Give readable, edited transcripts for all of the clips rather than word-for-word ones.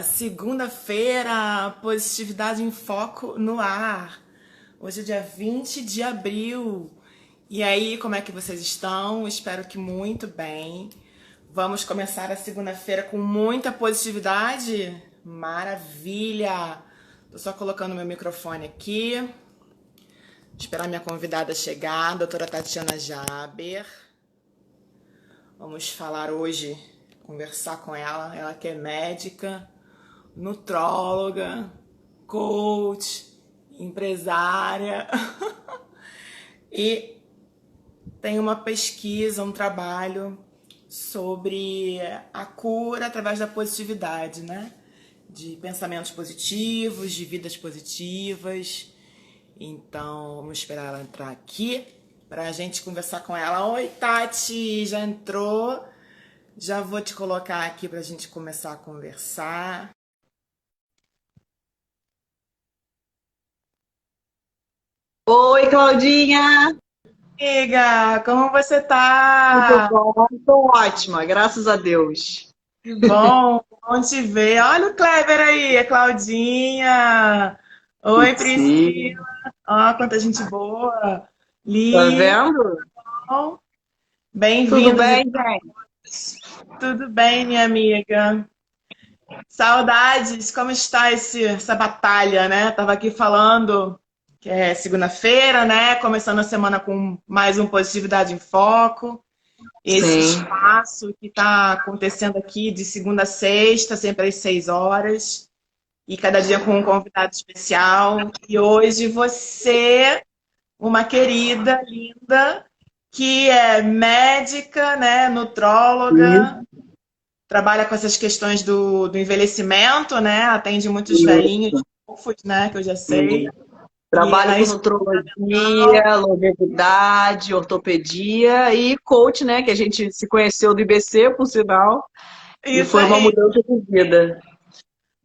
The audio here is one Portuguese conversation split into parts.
Segunda-feira, positividade em foco no ar. Hoje é dia 20 de abril. E aí, como é que vocês estão? Espero que muito bem. Vamos começar a segunda-feira com muita positividade? Maravilha! Tô só colocando meu microfone aqui. Esperar minha convidada chegar, a doutora Tatiana Jaber. Vamos falar hoje, conversar com ela que é médica, nutróloga, coach, empresária e tem uma pesquisa, um trabalho sobre a cura através da positividade, né? De pensamentos positivos, de vidas positivas. Então, vamos esperar ela entrar aqui para a gente conversar com ela. Oi, Tati, já entrou? Já vou te colocar aqui para a gente começar a conversar. Oi, Claudinha! Amiga, como você Tudo tá? bom? Tô ótima, graças a Deus. Que bom te ver. Olha o Kleber aí, a Claudinha. Oi, Priscila. Sim, Ó, quanta gente boa. tá Li, vendo? Tudo bem-vindos e bem, gente? tudo bem, minha amiga? Saudades, como está essa batalha, né? Tava aqui falando que é segunda-feira, né? Começando a semana com mais um Positividade em Foco. Esse Sim. espaço que está acontecendo aqui de segunda a sexta, sempre às 6 horas. E cada dia com um convidado especial. E hoje você, uma querida, linda, que é médica, né? Nutróloga, trabalha com essas questões do envelhecimento, né? Atende muitos velhinhos, Isso, fofos, né? Que eu já sei. isso. E Trabalho com analista nutrologia, longevidade, ortopedia e coach, né? Que a gente se conheceu do IBC, por sinal, e isso foi uma aí, mudança de vida.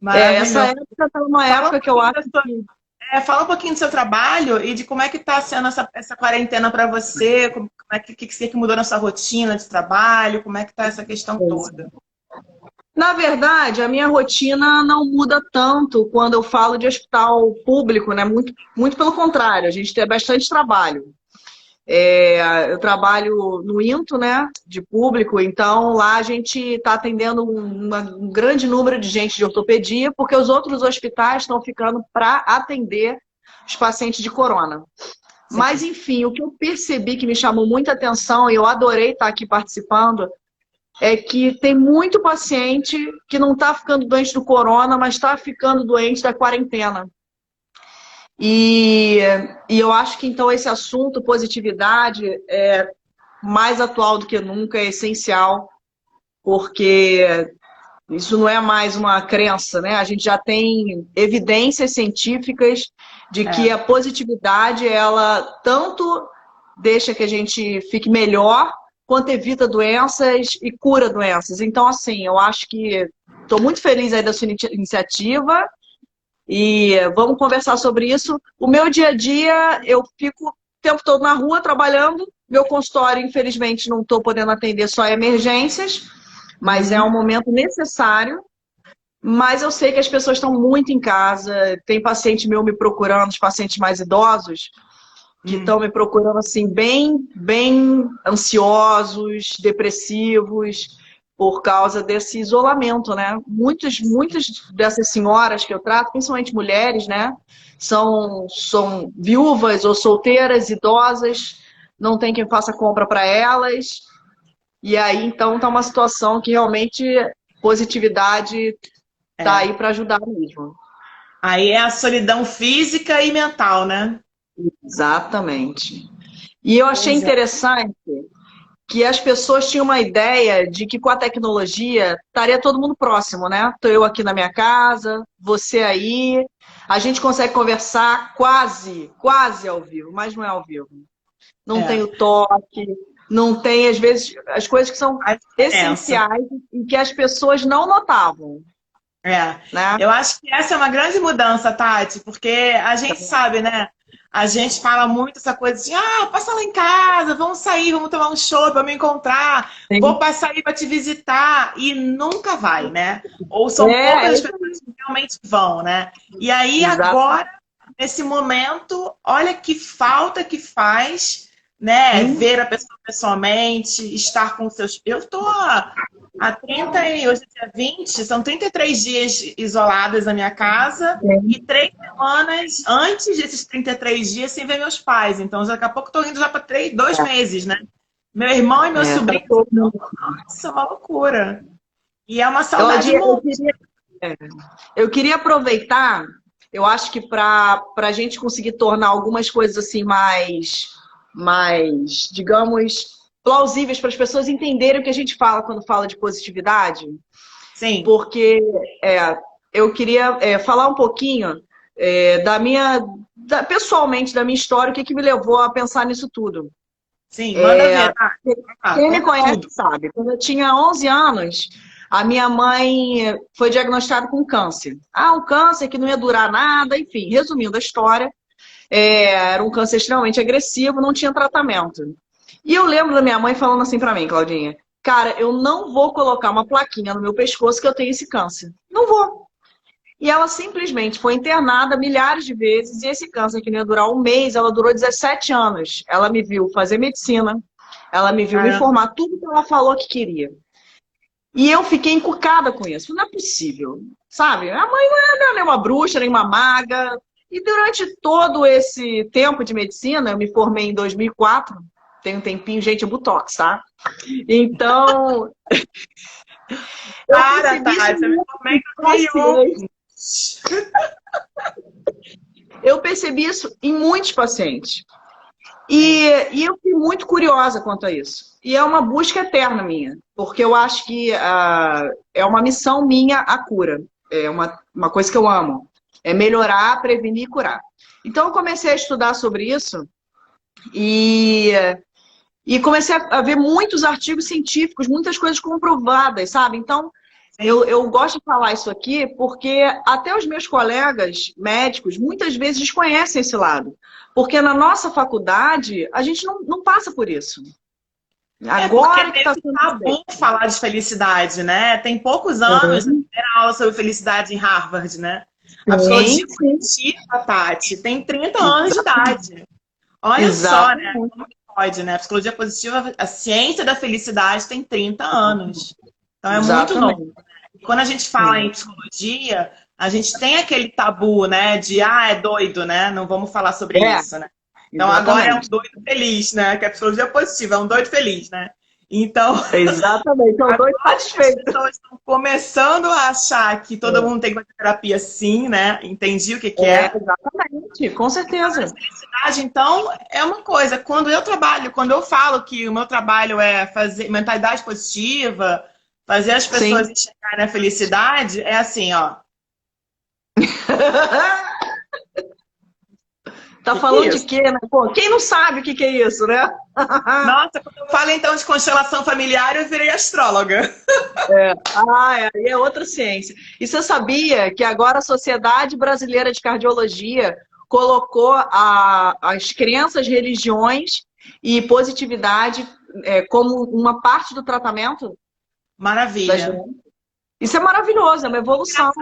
Essa maravilhoso. época tá uma Fala um época que eu pouquinho acho da sua, que fala um pouquinho do seu trabalho e de como é que está sendo essa quarentena para você, como é que mudou na sua rotina de trabalho, como é que está essa questão toda. na verdade, a minha rotina não muda tanto quando eu falo de hospital público, né? Muito, muito pelo contrário, a gente tem bastante trabalho. Eu trabalho no INTO, né? De público, então lá a gente está atendendo um grande número de gente de ortopedia, porque os outros hospitais estão ficando para atender os pacientes de corona. Mas, Sim. enfim, o que eu percebi que me chamou muita atenção, e eu adorei estar aqui participando, é que tem muito paciente que não está ficando doente do corona, mas está ficando doente da quarentena. E, e eu acho que então esse assunto, positividade, é mais atual do que nunca, é essencial, porque isso não é mais uma crença, né? A gente já tem evidências científicas de que É, a positividade, ela tanto deixa que a gente fique melhor, quanto evita doenças e cura doenças. Então, assim, eu acho que estou muito feliz aí da sua iniciativa e vamos conversar sobre isso. O meu dia a dia, eu fico o tempo todo na rua trabalhando. Meu consultório, infelizmente, não estou podendo atender só emergências, mas é um uhum, momento necessário. Mas eu sei que as pessoas estão muito em casa. Tem paciente meu me procurando, os pacientes mais idosos, que estão hum, me procurando assim, bem ansiosos, depressivos, por causa desse isolamento, né? Muitas dessas senhoras que eu trato, principalmente mulheres, né? São viúvas ou solteiras, idosas, não tem quem faça compra para elas. E aí, então, tá uma situação que realmente positividade tá é. aí para ajudar mesmo. Aí é a solidão física e mental, né? Exatamente. E eu achei Pois é. interessante que as pessoas tinham uma ideia de que com a tecnologia estaria todo mundo próximo, né? Estou eu aqui na minha casa, você aí, a gente consegue conversar quase ao vivo, mas não é ao vivo. Não tem É. o toque, não tem, às vezes, as coisas que são A diferença. essenciais e que as pessoas não notavam, É. né? Eu acho que essa é uma grande mudança, Tati, porque a gente sabe, né? A gente fala muito essa coisa de, passa lá em casa, vamos sair, vamos tomar um show para me encontrar, vou Sim. passar aí para te visitar, e nunca vai, né? Ou são É, poucas as pessoas que realmente vão, né? E aí exato. agora, nesse momento, olha que falta que faz, né? Sim. Ver a pessoa pessoalmente, estar com seus. Eu tô há 30 e hoje é dia 20, são 33 dias isoladas na minha casa e 3 semanas antes desses 33 dias sem ver meus pais. Então, daqui a pouco estou indo já para 2 meses, né? Meu irmão e meu Tá sobrinho, todo mundo. nossa, é uma loucura. E é uma saudade Claudinha, muito. eu queria aproveitar, eu acho que para a gente conseguir tornar algumas coisas assim mais, digamos, plausíveis para as pessoas entenderem o que a gente fala quando fala de positividade, Sim, porque eu queria falar um pouquinho pessoalmente, da minha história, o que me levou a pensar nisso tudo. sim, manda ver. Quem me Conta conhece tudo. sabe, quando eu tinha 11 anos, a minha mãe foi diagnosticada com câncer. Um câncer que não ia durar nada, enfim, resumindo a história, era um câncer extremamente agressivo, não tinha tratamento. E eu lembro da minha mãe falando assim pra mim, Claudinha, cara, eu não vou colocar uma plaquinha no meu pescoço que eu tenho esse câncer. Não vou. E ela simplesmente foi internada milhares de vezes, e esse câncer que não ia durar um mês, ela durou 17 anos. Ela me viu fazer medicina, ela me viu me Caramba. formar tudo que ela falou que queria. E eu fiquei encucada com isso. Não é possível, sabe? A mãe não é nem uma bruxa, nem uma maga. E durante todo esse tempo de medicina, eu me formei em 2004, tem um tempinho, gente, botox, tá? Então, eu Para, percebi isso Tati, eu me muito formei em paciente. 2001. Eu percebi isso em muitos pacientes. E eu fui muito curiosa quanto a isso. E é uma busca eterna minha, porque eu acho que é uma missão minha a cura. É uma coisa que eu amo. É melhorar, prevenir e curar. Então eu comecei a estudar sobre isso e, e comecei a ver muitos artigos científicos, muitas coisas comprovadas, sabe? Então Sim. eu gosto de falar isso aqui porque até os meus colegas médicos muitas vezes desconhecem esse lado. Porque na nossa faculdade a gente não passa por isso. É porque é Agora que meio está que sendo tabu feito. falar de felicidade, né? Tem poucos anos, a Sim, primeira aula sobre felicidade em Harvard, né? A psicologia sim, sim. positiva, Tati, tem 30 anos de idade. Olha só, né? Exatamente. Como que pode, né? A psicologia positiva, a ciência da felicidade tem 30 anos. Então é muito novo. Exatamente. Quando a gente fala em psicologia, a gente tem aquele tabu, né? De, é doido, né? Não vamos falar sobre É, isso, né? Então agora é um exatamente. doido feliz, né? Que a psicologia positiva é um doido feliz, né? Então, Exatamente. São dois agora que as satisfeitos. pessoas estão começando a achar que todo mundo tem que fazer terapia sim, né? Entendi o que que é. Exatamente, com certeza. Felicidade, então, é uma coisa. Quando eu falo que o meu trabalho é fazer mentalidade positiva, fazer as pessoas Sim. enxergarem a felicidade, é assim, ó. Tá Que é falando de isso? quê, né? Pô, quem não sabe o que é isso, né? Nossa, quando eu falo então de constelação familiar, eu virei astróloga. Aí é outra ciência. E você sabia que agora a Sociedade Brasileira de Cardiologia colocou as crenças, religiões e positividade como uma parte do tratamento das Maravilha. doenças? Isso é maravilhoso, é uma evolução.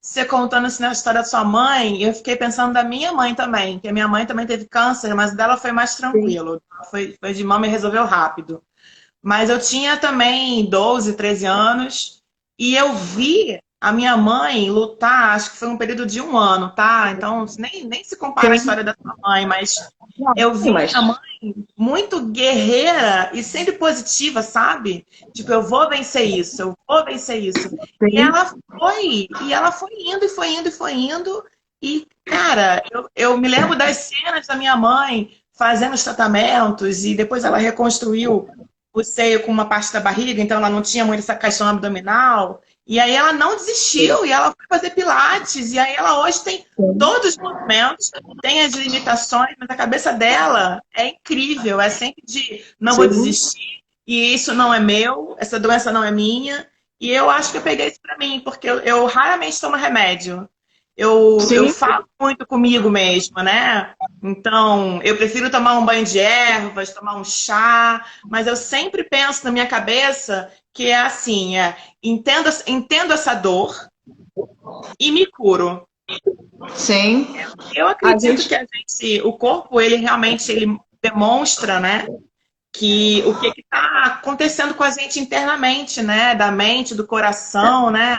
Você contando assim, a história da sua mãe, eu fiquei pensando da minha mãe também, que a minha mãe também teve câncer, mas o dela foi mais Sim, tranquilo. Foi de mama e resolveu rápido. Mas eu tinha também 12, 13 anos e eu vi a minha mãe lutar, acho que foi um período de 1 ano, tá? Então nem se compara a sim. história da sua mãe, mas Não, eu sim, vi mas a mãe muito guerreira e sempre positiva, sabe? Tipo, eu vou vencer isso, eu vou vencer isso. sim, E ela foi indo, e foi indo, e foi indo. E, cara, eu me lembro das cenas da minha mãe fazendo os tratamentos e depois ela reconstruiu o seio com uma parte da barriga, então ela não tinha muito essa questão abdominal. E aí ela não desistiu e ela foi fazer pilates. E aí ela hoje tem sim, todos os movimentos, tem as limitações, mas a cabeça dela é incrível. É sempre de não vou sim. desistir, e isso não é meu, essa doença não é minha. E eu acho que eu peguei isso pra mim, porque eu raramente tomo remédio. eu Sim, falo muito comigo mesmo, né? Então, eu prefiro tomar um banho de ervas, tomar um chá, mas eu sempre penso na minha cabeça que é assim, entendo essa dor e me curo. sim. Eu A acredito gente que o corpo, ele realmente ele demonstra, né, que o que está acontecendo com a gente internamente, né, da mente, do coração, né?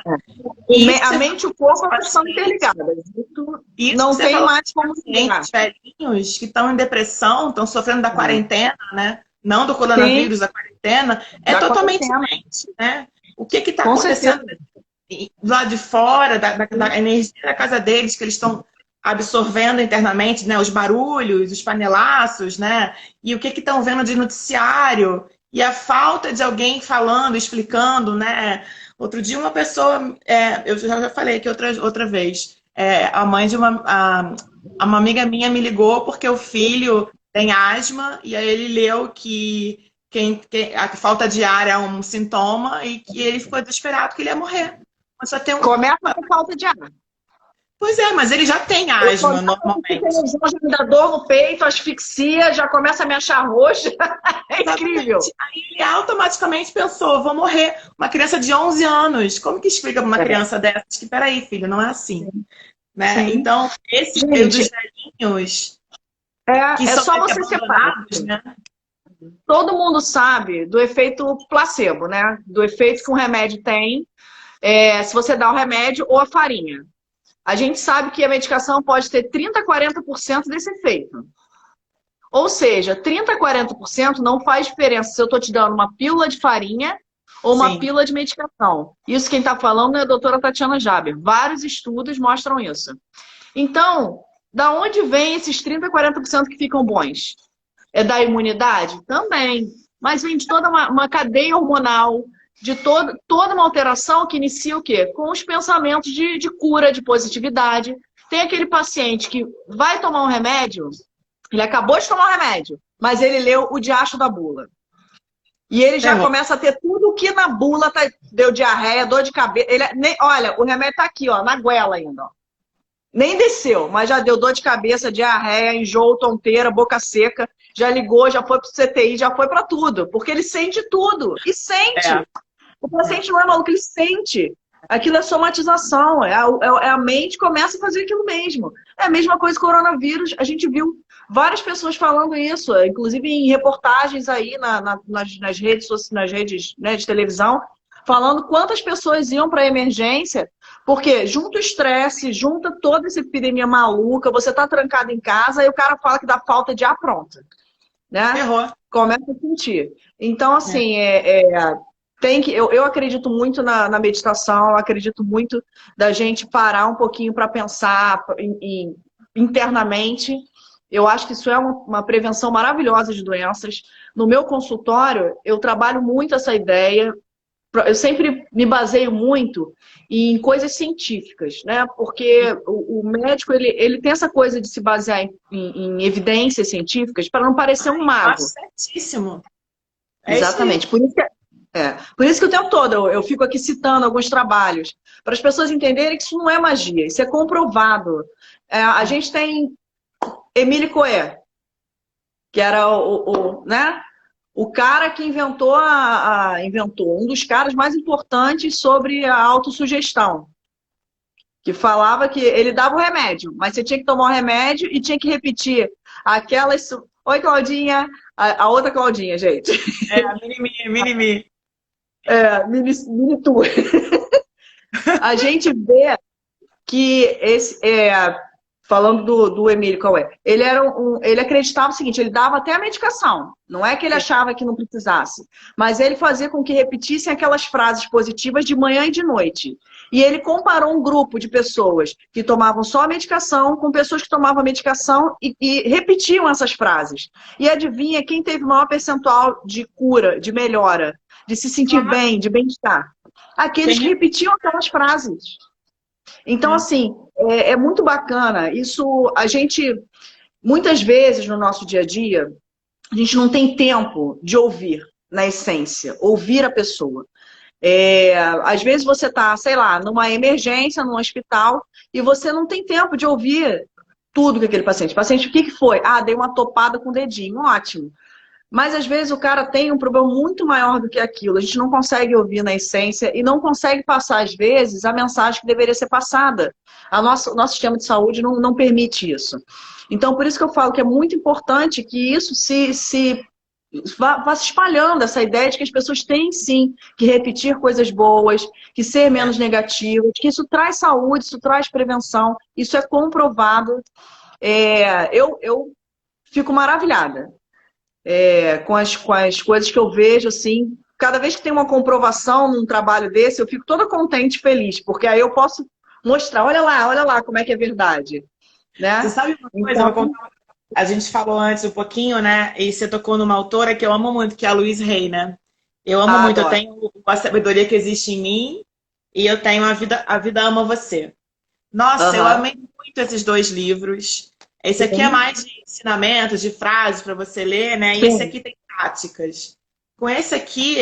E isso que A você mente e falou o dos corpo elas são pacientes, interligadas. Isso isso que não você tem falou mais dos como negar. pacientes velhinhos que estão em depressão, estão sofrendo da quarentena, né? Não do Sim, coronavírus, da quarentena, é da totalmente quarentena, mente, né? O que está com certeza. acontecendo lá de fora, da energia da casa deles, que eles estão absorvendo internamente, né? Os barulhos, os panelaços, né? E o que estão vendo de noticiário, e a falta de alguém falando, explicando, né? Outro dia uma pessoa, eu já falei aqui outra vez, a mãe de uma amiga minha me ligou porque o filho tem asma, e aí ele leu que a falta de ar é um sintoma e que ele ficou desesperado que ele ia morrer. Mas só tem um. Começa com falta de ar. Pois é, mas ele já tem asma Começa com normalmente. televisão, já me dá dor no peito, asfixia, já começa a me achar roxa. É incrível. Exatamente. Aí ele automaticamente pensou, vou morrer. Uma criança de 11 anos. Como que explica para uma É, criança dessas que, peraí, filho, não é assim, né? sim. Então, esses dos Gente, velhinhos que é são só você separar. abandonados, né? Todo mundo sabe do efeito placebo, né? Do efeito que um remédio tem, se você dá o remédio ou a farinha. A gente sabe que a medicação pode ter 30% a 40% desse efeito. Ou seja, 30% a 40% não faz diferença se eu estou te dando uma pílula de farinha ou uma Sim. pílula de medicação. Isso quem está falando é a doutora Tatiana Jaber. Vários estudos mostram isso. Então, da onde vem esses 30% a 40% que ficam bons? É da imunidade? Também. Mas vem de toda uma cadeia hormonal, de toda uma alteração que inicia o quê? Com os pensamentos de cura, de positividade. Tem aquele paciente que vai tomar um remédio, ele acabou de tomar um remédio, mas ele leu o diacho da bula. E ele já Terror. começa a ter tudo que na bula deu diarreia, dor de cabeça. Olha, o remédio está aqui, ó, na goela ainda. Ó. Nem desceu, mas já deu dor de cabeça, diarreia, enjoo, tonteira, boca seca. Já ligou, já foi pro CTI, já foi para tudo. Porque ele sente tudo. E É. sente. O paciente não é maluco, ele sente. Aquilo é somatização. A mente começa a fazer aquilo mesmo. É a mesma coisa com o coronavírus. A gente viu várias pessoas falando isso, inclusive em reportagens aí nas redes, né, de televisão, falando quantas pessoas iam para a emergência. Porque junta o estresse, junta toda essa epidemia maluca, você tá trancado em casa e o cara fala que dá falta de ar pronta, né? Terror. Começa a sentir. Então, É. assim, eu acredito muito na meditação, eu acredito muito da gente parar um pouquinho para pensar internamente. Eu acho que isso é uma prevenção maravilhosa de doenças. No meu consultório, eu trabalho muito essa ideia. Eu sempre me baseio muito em coisas científicas, né? Porque o médico ele tem essa coisa de se basear em evidências científicas para não parecer um Acho mago. certíssimo. É isso aí. Exatamente. Por isso que o tempo todo eu fico aqui citando alguns trabalhos, para as pessoas entenderem que isso não é magia, isso é comprovado. A gente tem Emile Coe, que era né? O cara que inventou um dos caras mais importantes sobre a autossugestão, que falava que ele dava o remédio, mas você tinha que tomar o remédio e tinha que repetir aquelas. Oi, Claudinha. A outra Claudinha, gente. É, a mini. Mini tour. A gente vê que falando do Emílio Cauê, ele acreditava o seguinte, ele dava até a medicação. Não é que ele achava que não precisasse, mas ele fazia com que repetissem aquelas frases positivas de manhã e de noite. E ele comparou um grupo de pessoas que tomavam só a medicação com pessoas que tomavam a medicação e repetiam essas frases. E adivinha quem teve maior percentual de cura, de melhora, de se sentir bem, de bem-estar? Aqueles que repetiam aquelas frases. Então, assim, é muito bacana. Isso, a gente, muitas vezes no nosso dia a dia, a gente não tem tempo de ouvir, na essência, ouvir a pessoa. Às vezes você está, sei lá, numa emergência, num hospital, e você não tem tempo de ouvir tudo que aquele paciente. Paciente, o que que foi? Ah, dei uma topada com o dedinho, ótimo. Mas às vezes o cara tem um problema muito maior do que aquilo. A gente não consegue ouvir na essência e não consegue passar, às vezes, a mensagem que deveria ser passada. O nosso sistema de saúde não permite isso. Então, por isso que eu falo que é muito importante que isso vá se espalhando, essa ideia de que as pessoas têm sim que repetir coisas boas, que ser menos negativas, que isso traz saúde, isso traz prevenção, isso é comprovado. Eu fico maravilhada com as coisas que eu vejo, assim. Cada vez que tem uma comprovação num trabalho desse, eu fico toda contente e feliz, porque aí eu posso mostrar, olha lá como é que é verdade. Você Né? sabe uma coisa? Eu Então, vou contar. A gente falou antes um pouquinho, né? E você tocou numa autora que eu amo muito, que é a Louise Hay, né? Eu amo muito. Eu adoro. tenho A Sabedoria que Existe em Mim e eu tenho A Vida Ama Você. Nossa, eu Aham. amei muito esses dois livros. Esse aqui é Sim, mais de ensinamentos, de frases para você ler, né? E esse sim, aqui tem práticas. Com esse aqui,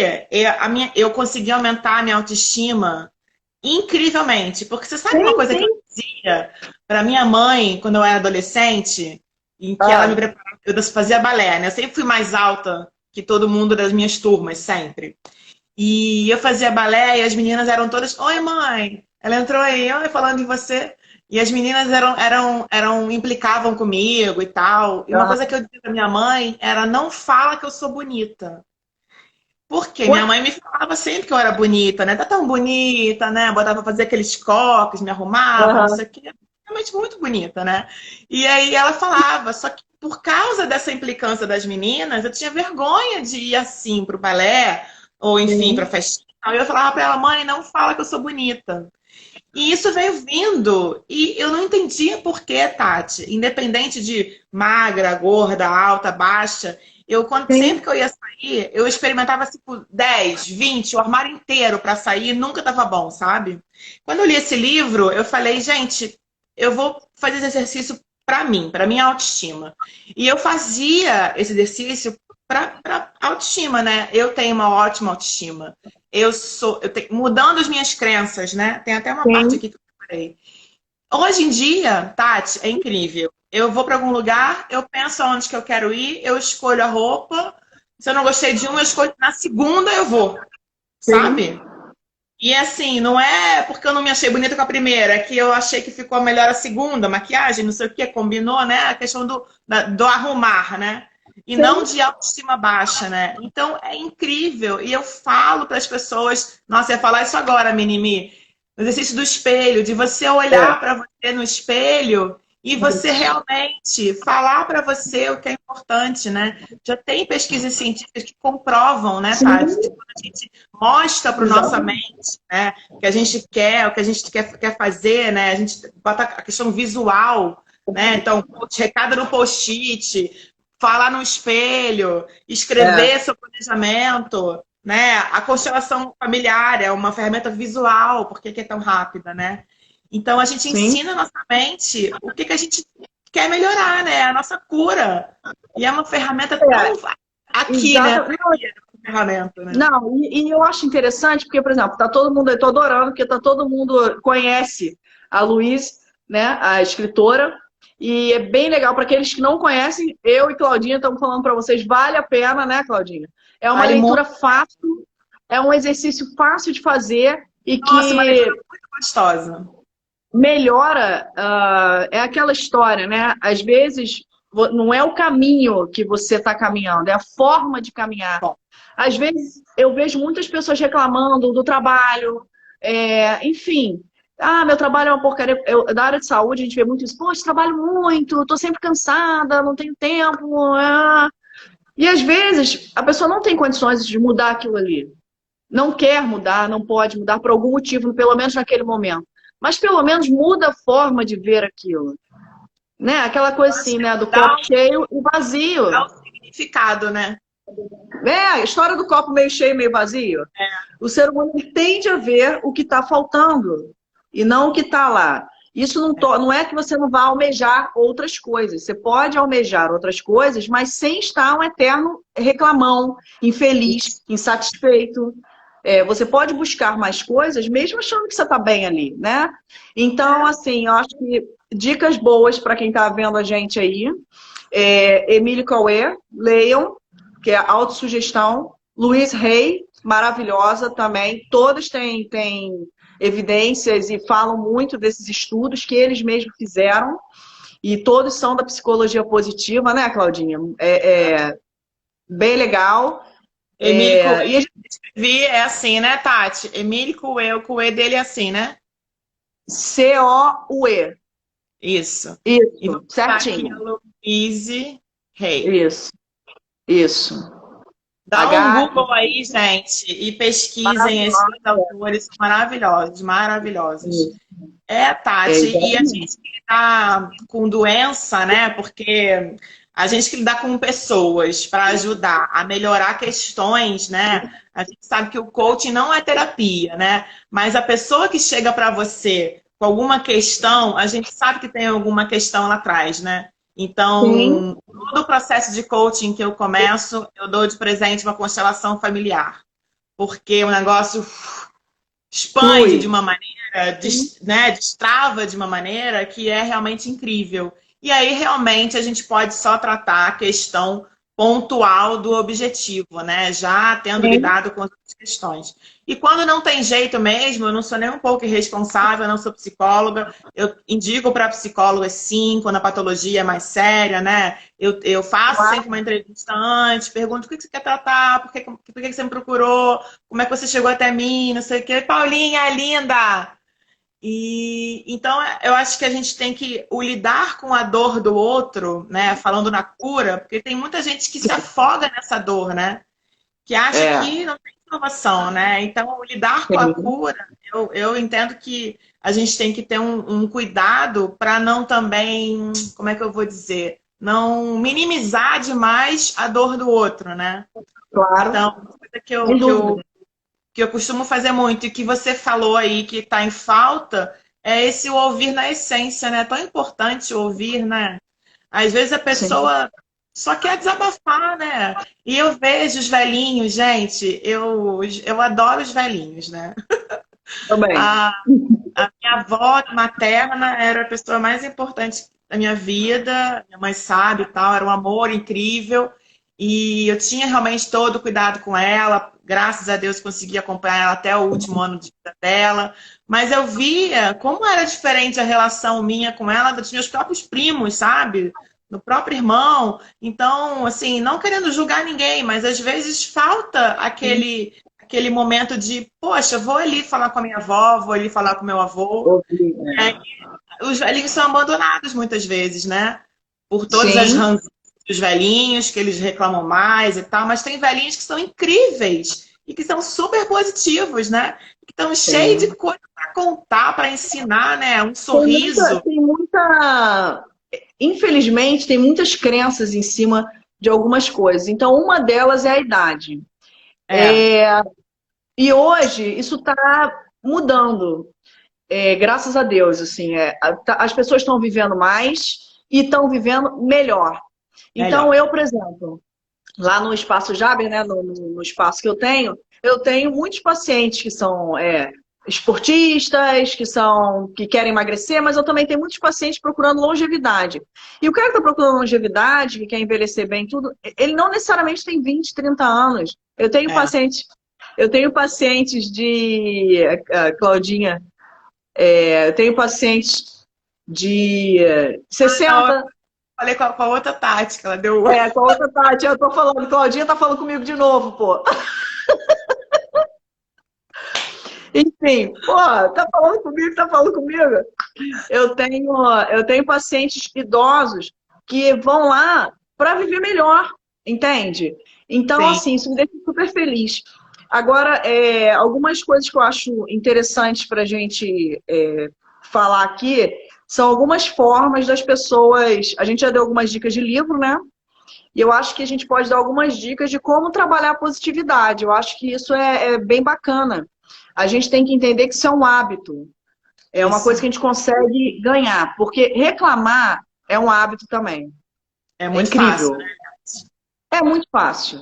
eu consegui aumentar a minha autoestima incrivelmente. Porque você sabe uma coisa que eu sim. dizia para minha mãe quando eu era adolescente, em que ela me Ah, preparava, eu fazia balé, né? Eu sempre fui mais alta que todo mundo das minhas turmas, sempre. E eu fazia balé e as meninas eram todas, oi mãe, ela entrou aí, oi, falando de você. E as meninas implicavam comigo e tal. E uma aham. coisa que eu dizia pra minha mãe era, não fala que eu sou bonita. Porque Ué, minha mãe me falava sempre que eu era bonita, né? Tá tão bonita, né? Botava pra fazer aqueles coques, me arrumava, não aham. sei o quê. Realmente muito bonita, né? E aí ela falava, só que por causa dessa implicância das meninas, eu tinha vergonha de ir assim pro balé, ou enfim, pra Sim, festinha. Aí eu falava pra ela, mãe, não fala que eu sou bonita. E isso veio vindo, e eu não entendia por quê, Tati. Independente de magra, gorda, alta, baixa, sempre sim, que eu ia sair, eu experimentava tipo 10, 20, o armário inteiro para sair, e nunca tava bom, sabe? Quando eu li esse livro, eu falei, gente, eu vou fazer esse exercício para mim, para minha autoestima. E eu fazia esse exercício para autoestima, né? Eu tenho uma ótima autoestima. Mudando as minhas crenças, né? Tem até uma parte sim. aqui que eu preparei. Hoje em dia, Tati, é incrível. Eu vou para algum lugar, eu penso aonde que eu quero ir, eu escolho a roupa. Se eu não gostei de uma, eu escolho. Na segunda eu vou, Sim. sabe? E assim, não é porque eu não me achei bonita com a primeira, é que eu achei que ficou melhor a segunda, maquiagem, não sei o que, combinou, né? A questão do arrumar, né? E não de autoestima baixa, né? Então é incrível. E eu falo para as pessoas, nossa, eu ia falar isso agora, Minimi, o exercício do espelho, de você olhar É. para você no espelho e você realmente falar para você o que é importante, né? Já tem pesquisas científicas que comprovam, né, Tati? Que Sim, quando a gente mostra para nossa exatamente. mente, né, o que a gente quer, o que a gente quer fazer, né? A gente bota a questão visual, né? Então, recado no post-it, falar no espelho, É. escrever seu planejamento, né? A constelação familiar é uma ferramenta visual, por que que é tão rápida, né? Então a gente Sim. ensina a nossa mente o que que a gente quer melhorar, né? A nossa cura. E é uma ferramenta tão É, aqui, né? exato. Tá aqui essa ferramenta, né? Não, e eu acho interessante, porque, por exemplo, tá todo mundo, eu tô adorando, porque tá todo mundo conhece a Luiz, né, a escritora, e é bem legal para aqueles que não conhecem, eu e Claudinha estamos falando para vocês, vale a pena, né, Claudinha? É uma Vale muito. leitura fácil, é um exercício fácil de fazer e Nossa, uma leitura que muito gostosa. melhora, é aquela história, né? Às vezes não é o caminho que você está caminhando, é a forma de caminhar. Bom, Às vezes eu vejo muitas pessoas reclamando do trabalho, enfim. Ah, meu trabalho é uma porcaria. Da área de saúde a gente vê muito isso. Poxa, trabalho muito, estou sempre cansada, não tenho tempo. E às vezes a pessoa não tem condições de mudar aquilo ali. Não quer mudar, não pode mudar por algum motivo, pelo menos naquele momento. Mas pelo menos muda a forma de ver aquilo. Né? Aquela coisa assim, né? Do dá copo cheio e dá vazio. um significado, né? A história do copo meio cheio, meio vazio. O ser humano tende a ver o que está faltando e não o que está lá. Isso não é que você não vá almejar outras coisas. Você pode almejar outras coisas, mas sem estar um eterno reclamão, infeliz, insatisfeito. Você pode buscar mais coisas, mesmo achando que você está bem ali, né? Então, assim, eu acho que dicas boas para quem está vendo a gente aí. Emílio Cauê, leiam, que é autossugestão. Luiz Hay, maravilhosa também. Todos têm evidências e falam muito desses estudos que eles mesmos fizeram. E todos são da psicologia positiva, né, Claudinha? Bem legal. Emílio Coué, E a escrevi, é assim, né, Tati? Emílio Coué, o Coué dele é assim, né? Coue. Isso. E vou Isso, botar aqui a certinho. Louise Hay. Isso, isso. Dá um Google aí, gente, e pesquisem esses autores são maravilhosos, maravilhosos. Tati, e a Exatamente. gente que está com doença, né? Porque a gente que lidar com pessoas para ajudar a melhorar questões, né? A gente sabe que o coaching não é terapia, né? Mas a pessoa que chega para você com alguma questão, a gente sabe que tem alguma questão lá atrás, né? Sim, Então, todo o processo de coaching que eu começo, eu dou de presente uma constelação familiar. Porque o negócio expande de flui. uma maneira, né, destrava de uma maneira que é realmente incrível. E aí, realmente, a gente pode só tratar a questão pontual do objetivo, né? Já tendo Sim, lidado com outras questões. E quando não tem jeito mesmo, eu não sou nem um pouco irresponsável, eu não sou psicóloga, eu indico para psicóloga sim, quando a patologia é mais séria, né? Eu faço sempre claro. uma entrevista antes, pergunto o que você quer tratar, por que você me procurou, como é que você chegou até mim, não sei o quê. Paulinha, linda! E então eu acho que a gente tem que o lidar com a dor do outro, né? Falando na cura, porque tem muita gente que se afoga nessa dor, né? Que acha É, que não tem salvação, né? Então, o lidar com a sim, cura, eu entendo que a gente tem que ter um cuidado para não também, como é que eu vou dizer? Não minimizar demais a dor do outro, né? claro, Então, coisa sem dúvida. que eu costumo fazer muito e que você falou aí que está em falta é esse o ouvir na essência, né? É tão importante o ouvir, né? Às vezes a Sim, pessoa só quer desabafar, né? E eu vejo os velhinhos, gente, eu adoro os velhinhos, né? também. A, a minha avó materna era a pessoa mais importante da minha vida, minha mãe sabe e tal, era um amor incrível. E eu tinha realmente todo o cuidado com ela, graças a Deus consegui acompanhar ela até o último ano de vida dela. Mas eu via como era diferente a relação minha com ela dos meus próprios primos, sabe? Do próprio irmão. Então, assim, não querendo julgar ninguém, mas às vezes falta aquele momento de, poxa, vou ali falar com a minha avó, vou ali falar com o meu avô. Ouvir, Os velhinhos são abandonados muitas vezes, né? Por todas as Sim, ranzinhas dos velhinhos, que eles reclamam mais e tal, mas tem velhinhos que são incríveis e que são super positivos, né? Que estão cheios de sim. coisa para contar, para ensinar, né? Um Tem muita, sorriso. tem muita, infelizmente, tem muitas crenças em cima de algumas coisas. Então, uma delas é a idade. É, E hoje isso está mudando. Graças a Deus, assim, as pessoas estão vivendo mais e estão vivendo melhor. Então, melhor. eu, por exemplo, lá no Espaço Jaber, né, no espaço que eu tenho muitos pacientes que são esportistas, que querem emagrecer, mas eu também tenho muitos pacientes procurando longevidade. E o cara que está procurando longevidade, que quer envelhecer bem, tudo, ele não necessariamente tem 20, 30 anos. É. Eu tenho pacientes Claudinha, eu tenho pacientes de Não, eu 60. falei com a outra tática, ela deu. Com a outra Tati, eu tô falando, Claudinha tá falando comigo de novo, pô. Enfim, pô, tá falando comigo, tá falando comigo. Eu tenho, eu tenho pacientes idosos que vão lá para viver melhor, entende? Então, Sim, assim, isso me deixa super feliz. Agora, algumas coisas que eu acho interessantes para a gente falar aqui são algumas formas das pessoas. A gente já deu algumas dicas de livro, né? E eu acho que a gente pode dar algumas dicas de como trabalhar a positividade. Eu acho que isso é bem bacana. A gente tem que entender que isso é um hábito. É uma coisa isso. que a gente consegue ganhar. Porque reclamar é um hábito também. É É muito fácil, incrível. né? É muito fácil.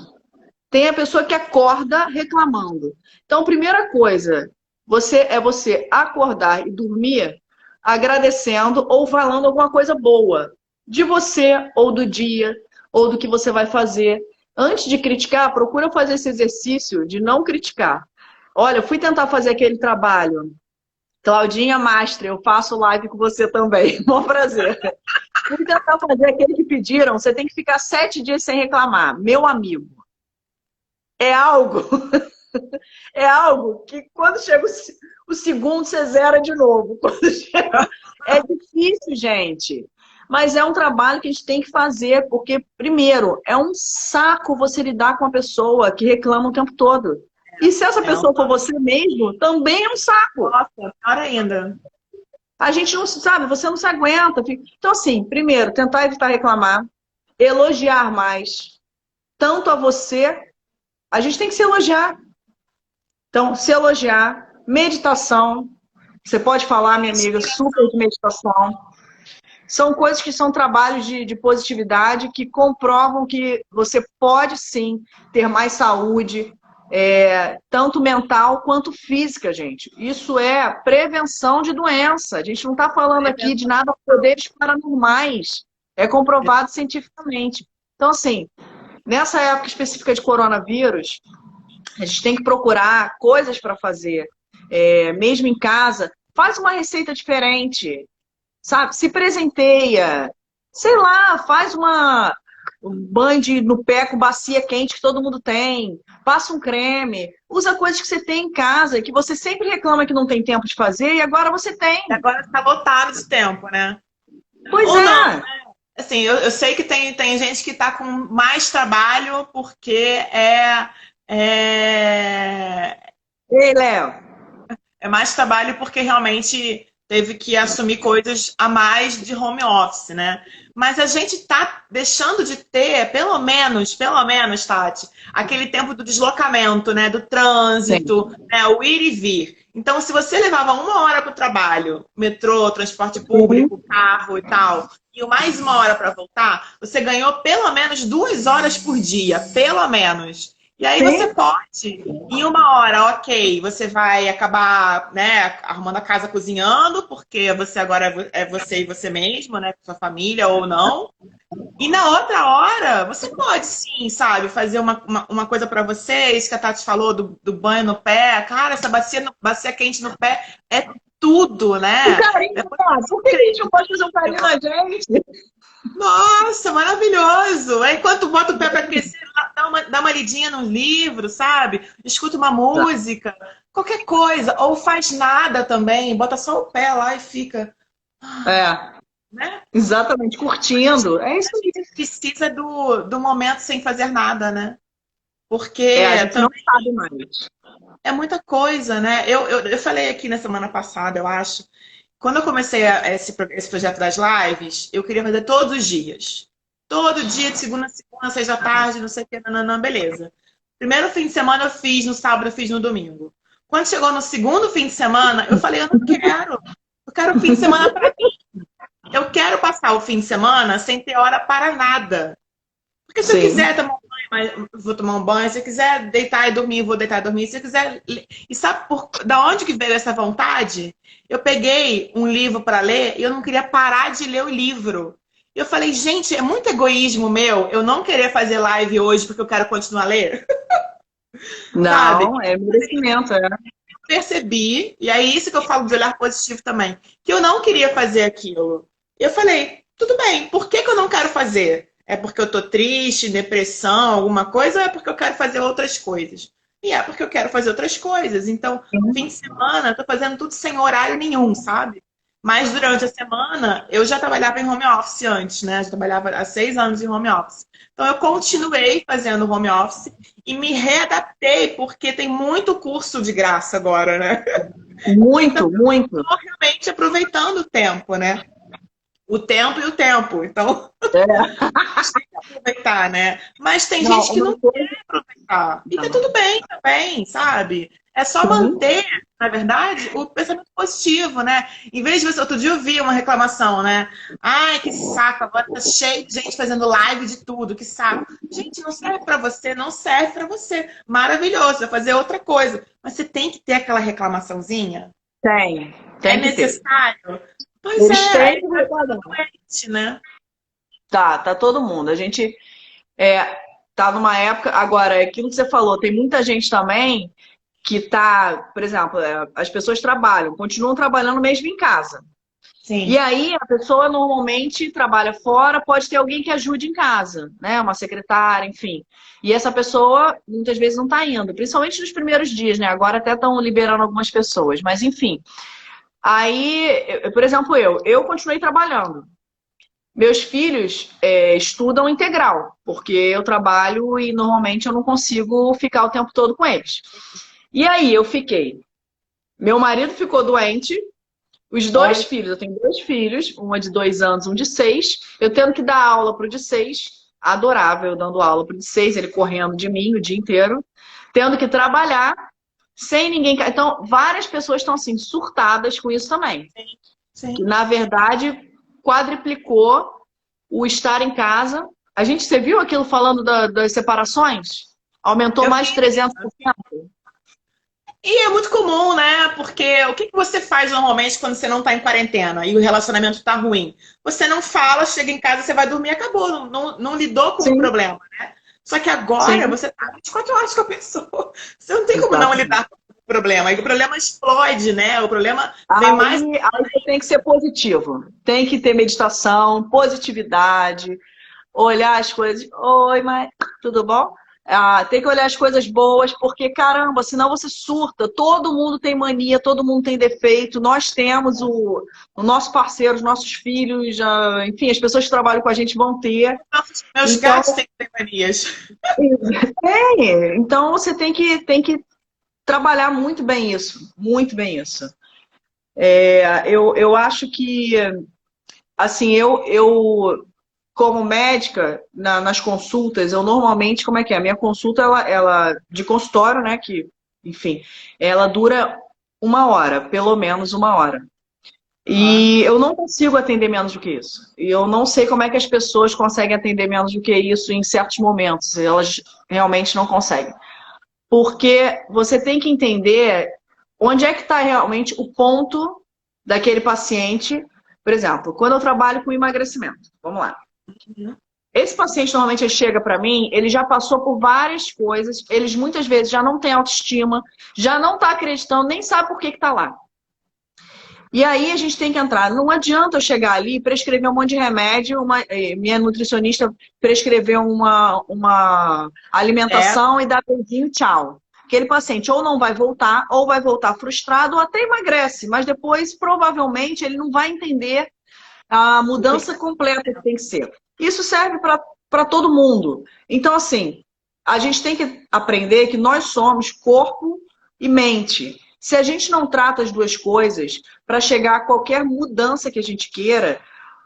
tem a pessoa que acorda reclamando. Então, primeira coisa, você acordar e dormir agradecendo ou falando alguma coisa boa de você, ou do dia, ou do que você vai fazer. Antes de criticar, procura fazer esse exercício de não criticar. Olha, eu fui tentar fazer aquele trabalho. Claudinha Mastre, eu faço live com você também. Bom prazer. Fui tentar fazer aquele que pediram, você tem que ficar 7 dias sem reclamar. Meu amigo, é algo, é algo que quando chega o segundo, você zera de novo. É difícil, gente. Mas é um trabalho que a gente tem que fazer, porque, primeiro, é um saco você lidar com uma pessoa que reclama o tempo todo. E se essa pessoa for você mesmo, também é um saco. Nossa, pior ainda. A gente não sabe, você não se aguenta. Então, assim, primeiro, tentar evitar reclamar, elogiar mais, tanto a você, a gente tem que se elogiar. Então, se elogiar, meditação, você pode falar, minha amiga, super de meditação. São coisas que são trabalhos de positividade que comprovam que você pode sim ter mais saúde, tanto mental quanto física, gente. Isso é prevenção de doença. A gente não está falando aqui de nada poderes paranormais. É comprovado cientificamente. Então, assim, nessa época específica de coronavírus, a gente tem que procurar coisas para fazer. Mesmo em casa, faz uma receita diferente. Sabe? Se presenteia. Sei lá, faz um banho no pé com bacia quente que todo mundo tem. Passa um creme. Usa coisas que você tem em casa, que você sempre reclama que não tem tempo de fazer, e agora você tem. E agora está lotado de tempo, né? Pois Ou é. não, né? Assim, eu sei que tem gente que está com mais trabalho porque Ei, Léo. é mais trabalho porque realmente teve que assumir coisas a mais de home office, né? Mas a gente tá deixando de ter, pelo menos, Tati, aquele tempo do deslocamento, né? Do trânsito, né? O ir e vir. Então, se você levava 1 hora para o trabalho, metrô, transporte público, carro e tal, e mais 1 hora para voltar, você ganhou pelo menos 2 horas por dia, pelo menos. E aí você pode, em 1 hora, ok, você vai acabar, né, arrumando a casa, cozinhando, porque você agora é você e você mesmo, né, com sua família ou não. E na outra hora, você pode sim, sabe, fazer uma coisa pra você, isso que a Tati falou do banho no pé. Cara, essa bacia quente no pé é tudo, né? Carinho, por que a gente não pode fazer um carinho na gente? Nossa, maravilhoso! Aí, enquanto bota o pé para aquecer, dá uma lidinha no livro, sabe? Escuta uma música, qualquer coisa. Ou faz nada também, bota só o pé lá e fica. Né? Exatamente, curtindo. É isso aí. A gente precisa do momento sem fazer nada, né? Porque a gente não sabe mais. é muita coisa, né? Eu falei aqui na semana passada, eu acho. Quando eu comecei esse projeto das lives, eu queria fazer todos os dias. Todo dia, de segunda a segunda, 6 da tarde, não sei o que, nananã, beleza. Primeiro fim de semana eu fiz, no sábado eu fiz no domingo. Quando chegou no segundo fim de semana, eu falei, eu não quero. Eu quero o fim de semana para mim. Eu quero passar o fim de semana sem ter hora para nada. Porque se eu quiser tomar um banho, vou tomar um banho. Se eu quiser deitar e dormir, vou deitar e dormir. Se eu quiser... E sabe da onde que veio essa vontade? Eu peguei um livro para ler e eu não queria parar de ler o livro. Eu falei, gente, é muito egoísmo meu eu não querer fazer live hoje porque eu quero continuar a ler. Não, sabe? É merecimento, Eu percebi, e é isso que eu falo de olhar positivo também, que eu não queria fazer aquilo. Eu falei, tudo bem, por que eu não quero fazer? É porque eu tô triste, depressão, alguma coisa, ou é porque eu quero fazer outras coisas? E é porque eu quero fazer outras coisas. Então, fim de semana, eu tô fazendo tudo sem horário nenhum, sabe? Mas durante a semana, eu já trabalhava em home office antes, né? Eu trabalhava há 6 anos em home office. Então, eu continuei fazendo home office e me readaptei, porque tem muito curso de graça agora, né? Muito, então, muito. Estou realmente aproveitando o tempo, né? O tempo e o tempo. Então, tem que aproveitar, né? Mas tem gente que não quer aproveitar. E tá tudo bem também, sabe? É só Sim. manter, na verdade, o pensamento positivo, né? Em vez de você, outro dia eu vi uma reclamação, né? Ai, que saco, agora tá cheio de gente fazendo live de tudo, que saco. Gente, não serve pra você, não serve pra você. Maravilhoso, vai fazer outra coisa. Mas você tem que ter aquela reclamaçãozinha. É Tem que ter. necessário? Pois Eles é, têm aí que tá reclamar. doente, né? Tá todo mundo. A gente é, tá numa época. Agora, é aquilo que você falou, tem muita gente também que tá, por exemplo, as pessoas trabalham, continuam trabalhando mesmo em casa. E Sim. aí a pessoa normalmente trabalha fora, pode ter alguém que ajude em casa, né? Uma secretária, enfim. E essa pessoa muitas vezes não está indo, principalmente nos primeiros dias, né? Agora até estão liberando algumas pessoas, mas enfim. Aí, por exemplo, eu continuei trabalhando. Meus filhos estudam integral, porque eu trabalho e normalmente eu não consigo ficar o tempo todo com eles. E aí eu fiquei. Meu marido ficou doente, os dois Olha, filhos, eu tenho dois filhos, uma de 2 anos, um de 6. Eu tendo que dar aula pro de 6, adorável, dando aula pro de 6, ele correndo de mim o dia inteiro, tendo que trabalhar sem ninguém. Então, várias pessoas estão assim, surtadas com isso também. Que, sim. na verdade, quadriplicou o estar em casa. Você viu aquilo falando das separações? Aumentou Eu mais de vi. 300%. E é muito comum, né? Porque o que que você faz normalmente quando você não está em quarentena e o relacionamento está ruim? Você não fala, chega em casa, você vai dormir, acabou. Não lidou com o Sim, problema, né? Só que agora sim, você está 24 horas com a pessoa. Você não tem como não exato. lidar com o problema. E o problema explode, né? O problema vem mais. Aí você tem que ser positivo. Tem que ter meditação, positividade, olhar as coisas. Oi, mãe, tudo bom? Tem que olhar as coisas boas, porque caramba, senão você surta. Todo mundo tem mania, todo mundo tem defeito. Nós temos o nosso parceiro, os nossos filhos, enfim, as pessoas que trabalham com a gente vão ter. Meus Então, gatos têm manias. então você tem que trabalhar muito bem isso, muito bem isso. Eu acho que, assim, eu como médica, nas consultas, eu normalmente, como é que é? A minha consulta, ela de consultório, né, que, enfim, ela dura 1 hora, pelo menos 1 hora. Aham. E eu não consigo atender menos do que isso. E eu não sei como é que as pessoas conseguem atender menos do que isso em certos momentos. Elas realmente não conseguem. Porque você tem que entender onde é que está realmente o ponto daquele paciente. Por exemplo, quando eu trabalho com emagrecimento, vamos lá. Esse paciente normalmente ele chega para mim, ele já passou por várias coisas, eles muitas vezes já não têm autoestima, já não está acreditando, nem sabe por que está lá. E aí a gente tem que entrar. Não adianta eu chegar ali e prescrever um monte de remédio, minha nutricionista prescrever uma É, alimentação e dar beijinho, tchau. Aquele paciente ou não vai voltar, ou vai voltar frustrado, ou até emagrece, mas depois provavelmente ele não vai entender a o que mudança completa que tem que ser. Isso serve para todo mundo. Então, assim, a gente tem que aprender que nós somos corpo e mente. Se a gente não trata as duas coisas para chegar a qualquer mudança que a gente queira,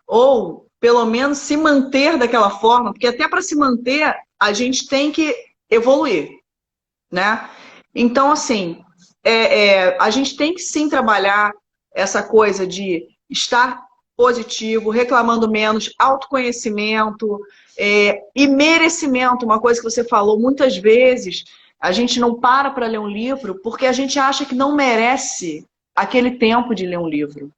ou pelo menos se manter daquela forma, porque até para se manter, a gente tem que evoluir, né? Então, assim, a gente tem que sim trabalhar essa coisa de estar positivo, reclamando menos, autoconhecimento e merecimento, uma coisa que você falou muitas vezes, a gente não para ler um livro porque a gente acha que não merece aquele tempo de ler um livro.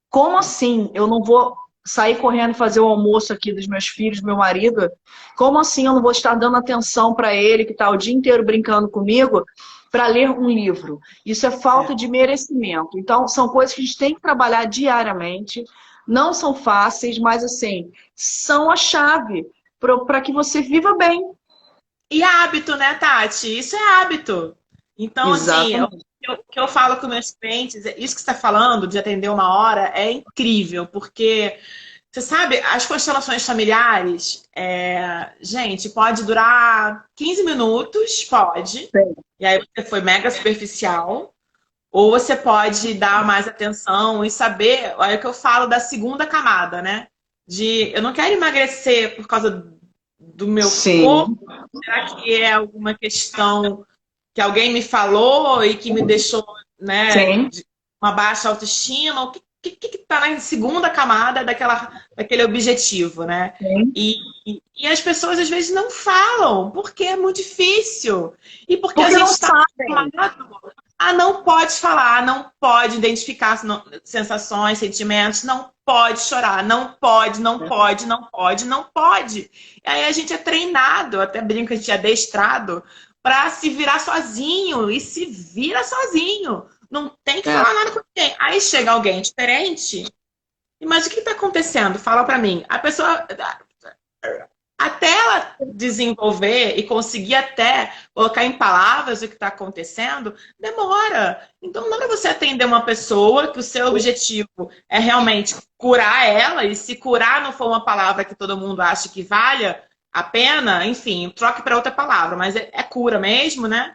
Como assim? Eu não vou sair correndo e fazer o almoço aqui dos meus filhos, do meu marido? Como assim eu não vou estar dando atenção para ele que está o dia inteiro brincando comigo para ler um livro? Isso é é. falta de merecimento. Então, são coisas que a gente tem que trabalhar diariamente. Não são fáceis, mas assim, são a chave para que você viva bem. E hábito, né, Tati? Isso é hábito. Então, assim, Exatamente. o que eu falo com meus clientes, isso que você está falando de atender 1 hora é incrível, porque você sabe, as constelações familiares, gente, pode durar 15 minutos, pode, e aí você foi mega superficial, ou você pode dar mais atenção e saber, olha o que eu falo da segunda camada, né? De eu não quero emagrecer por causa do meu corpo. Sim. Será que é alguma questão que alguém me falou e que me deixou, né, Sim. uma baixa autoestima, o que está na segunda camada daquele objetivo, né? Sim. E as pessoas às vezes não falam, porque é muito difícil. E porque a Porque gente não está sabem. acostumado a não pode falar, não pode identificar sensações, sentimentos, não pode chorar, não pode, não pode, não pode, não pode. E aí a gente é treinado, até brinco, a gente é adestrado para se virar sozinho e se vira sozinho. Não tem que É. falar nada com ninguém. Aí chega alguém diferente, mas o que está acontecendo? Fala para mim. A pessoa, até ela desenvolver e conseguir até colocar em palavras o que está acontecendo, demora. Então não dá para você atender uma pessoa que o seu objetivo é realmente curar ela, e se curar não for uma palavra que todo mundo acha que valha a pena, enfim, troque para outra palavra, mas é cura mesmo, né?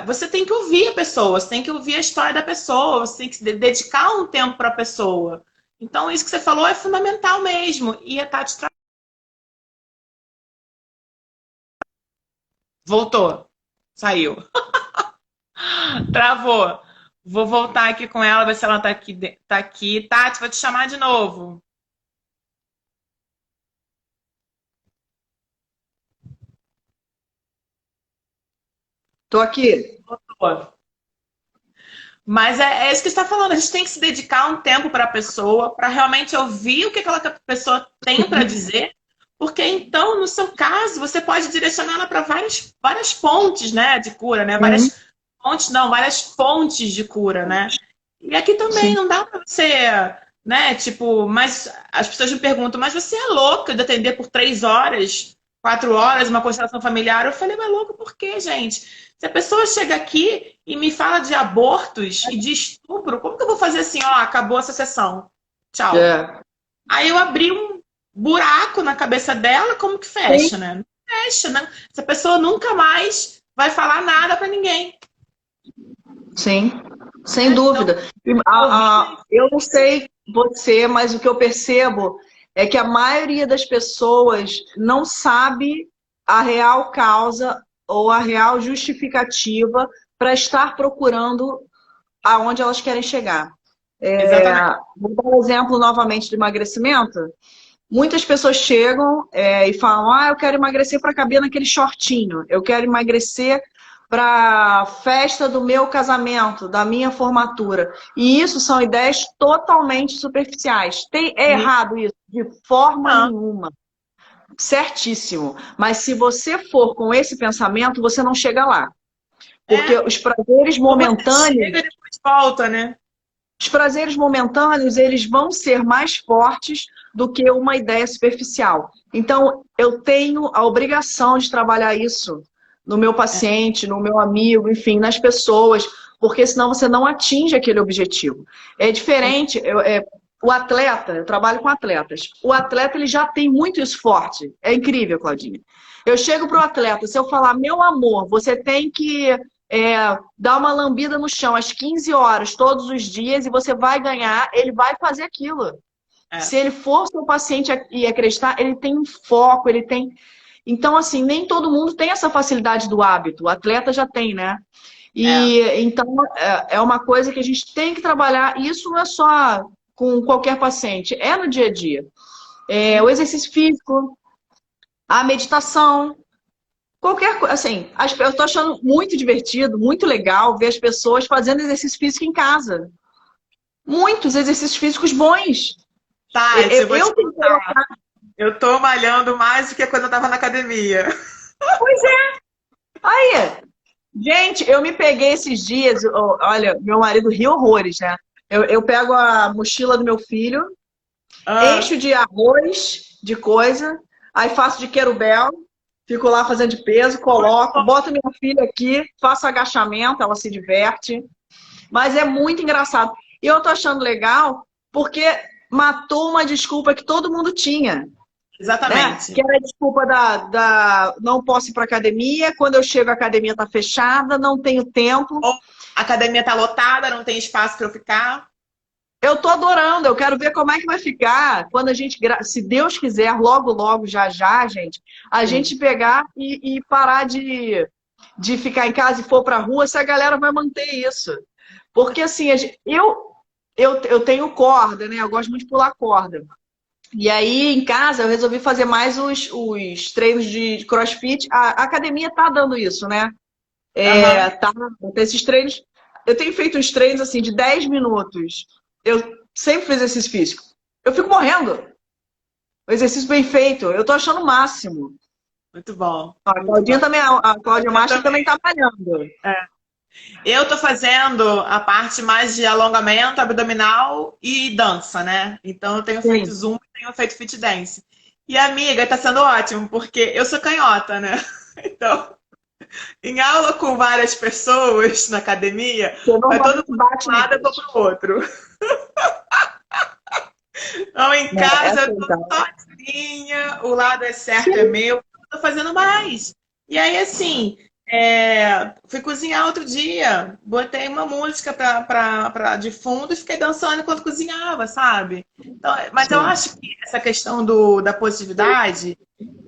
Você tem que ouvir a pessoa, você tem que ouvir a história da pessoa, você tem que se dedicar um tempo para a pessoa. Então, isso que você falou é fundamental mesmo. E a Tati voltou, saiu, travou. Vou voltar aqui com ela, ver se ela tá aqui. Tá aqui. Tati, vou te chamar de novo. Tô aqui. Voltou. Mas é isso que você está falando. A gente tem que se dedicar um tempo para a pessoa, para realmente ouvir o que aquela pessoa tem para dizer, porque então, no seu caso, você pode direcioná-la para várias pontes, né, de cura, né? Sim. Várias pontes, não, várias fontes de cura, né? E aqui também Sim. não dá para você, né? Tipo, mas as pessoas me perguntam, mas você é louca de atender por 3 horas, 4 horas, uma constelação familiar? Eu falei, mas louco por quê, gente? Se a pessoa chega aqui e me fala de abortos e de estupro, como que eu vou fazer assim, ó, acabou essa sessão? Tchau. É. Aí eu abri um buraco na cabeça dela, como que Sim. fecha, né? Não fecha, né? Essa pessoa nunca mais vai falar nada para ninguém. Sim, sem Né? Então, dúvida. Eu não sei você, mas o que eu percebo é que a maioria das pessoas não sabe a real causa ou a real justificativa para estar procurando aonde elas querem chegar. exatamente. Vou dar um exemplo novamente do emagrecimento. Muitas pessoas chegam e falam: ah, eu quero emagrecer para caber naquele shortinho, eu quero emagrecer para festa do meu casamento, da minha formatura. E isso são ideias totalmente superficiais. É errado isso? De forma Não. nenhuma. Certíssimo. Mas se você for com esse pensamento, você não chega lá. Porque É. os prazeres Ou você momentâneos, chega e depois volta, né? eles vão ser mais fortes do que uma ideia superficial. Então, eu tenho a obrigação de trabalhar isso no meu paciente, no meu amigo, enfim, nas pessoas, porque senão você não atinge aquele objetivo. É diferente, o atleta, eu trabalho com atletas, o atleta ele já tem muito isso forte. É incrível, Claudinha. Eu chego para o atleta, se eu falar, meu amor, você tem que dar uma lambida no chão às 15 horas, todos os dias, e você vai ganhar, ele vai fazer aquilo. É. Se ele for seu paciente e acreditar, ele tem um foco, ele tem. Então, assim, nem todo mundo tem essa facilidade do hábito. O atleta já tem, né? É. E então é uma coisa que a gente tem que trabalhar. E isso não é só com qualquer paciente, é no dia a dia. O exercício físico, a meditação, qualquer coisa. Assim, eu estou achando muito divertido, muito legal ver as pessoas fazendo exercício físico em casa. Muitos exercícios físicos bons. Tati, eu vou te Eu tenho que contar. colocar. Eu tô malhando mais do que quando eu tava na academia. Pois é. Aí, gente, eu me peguei esses dias, olha, meu marido ri horrores, né? Eu pego a mochila do meu filho, Ah, encho de arroz, de coisa, aí faço de querubel, fico lá fazendo de peso, coloco, boto minha filha aqui, faço agachamento, ela se diverte. Mas é muito engraçado. E eu tô achando legal porque matou uma desculpa que todo mundo tinha. Né? exatamente. Que era a desculpa da não posso ir para academia, quando eu chego a academia está fechada, não tenho tempo. Ou a academia tá lotada, não tem espaço para eu ficar. Eu tô adorando, eu quero ver como é que vai ficar quando a gente, se Deus quiser, logo, logo, já, já, gente, a Sim. gente pegar e parar de ficar em casa e for para a rua, se a galera vai manter isso. Porque assim, eu tenho corda, né? Eu gosto muito de pular corda. E aí, em casa, eu resolvi fazer mais os treinos de CrossFit. A academia tá dando isso, né? Aham. Tá, esses treinos. Eu tenho feito uns treinos assim de 10 minutos. Eu sempre fiz exercício físico. Eu fico morrendo. O exercício bem feito. Eu tô achando o máximo. Muito bom, A muito bom. Claudinha também, a Cláudia Eu Master também. também tá malhando. Eu tô fazendo a parte mais de alongamento abdominal e dança, né? Então eu tenho feito Sim. zumba e tenho feito fit dance. E amiga, tá sendo ótimo, porque eu sou canhota, né? Então, em aula com várias pessoas na academia, Você vai todo mundo normalmente bate para um lado, eu vou neles. pro outro. Então, em Né? casa, Essa eu tô então. sozinha, o lado é certo, é Sim. meu, eu tô fazendo mais. E aí, assim, fui cozinhar outro dia, botei uma música de fundo e fiquei dançando enquanto cozinhava, sabe? Então, mas eu Sim. acho que essa questão da positividade,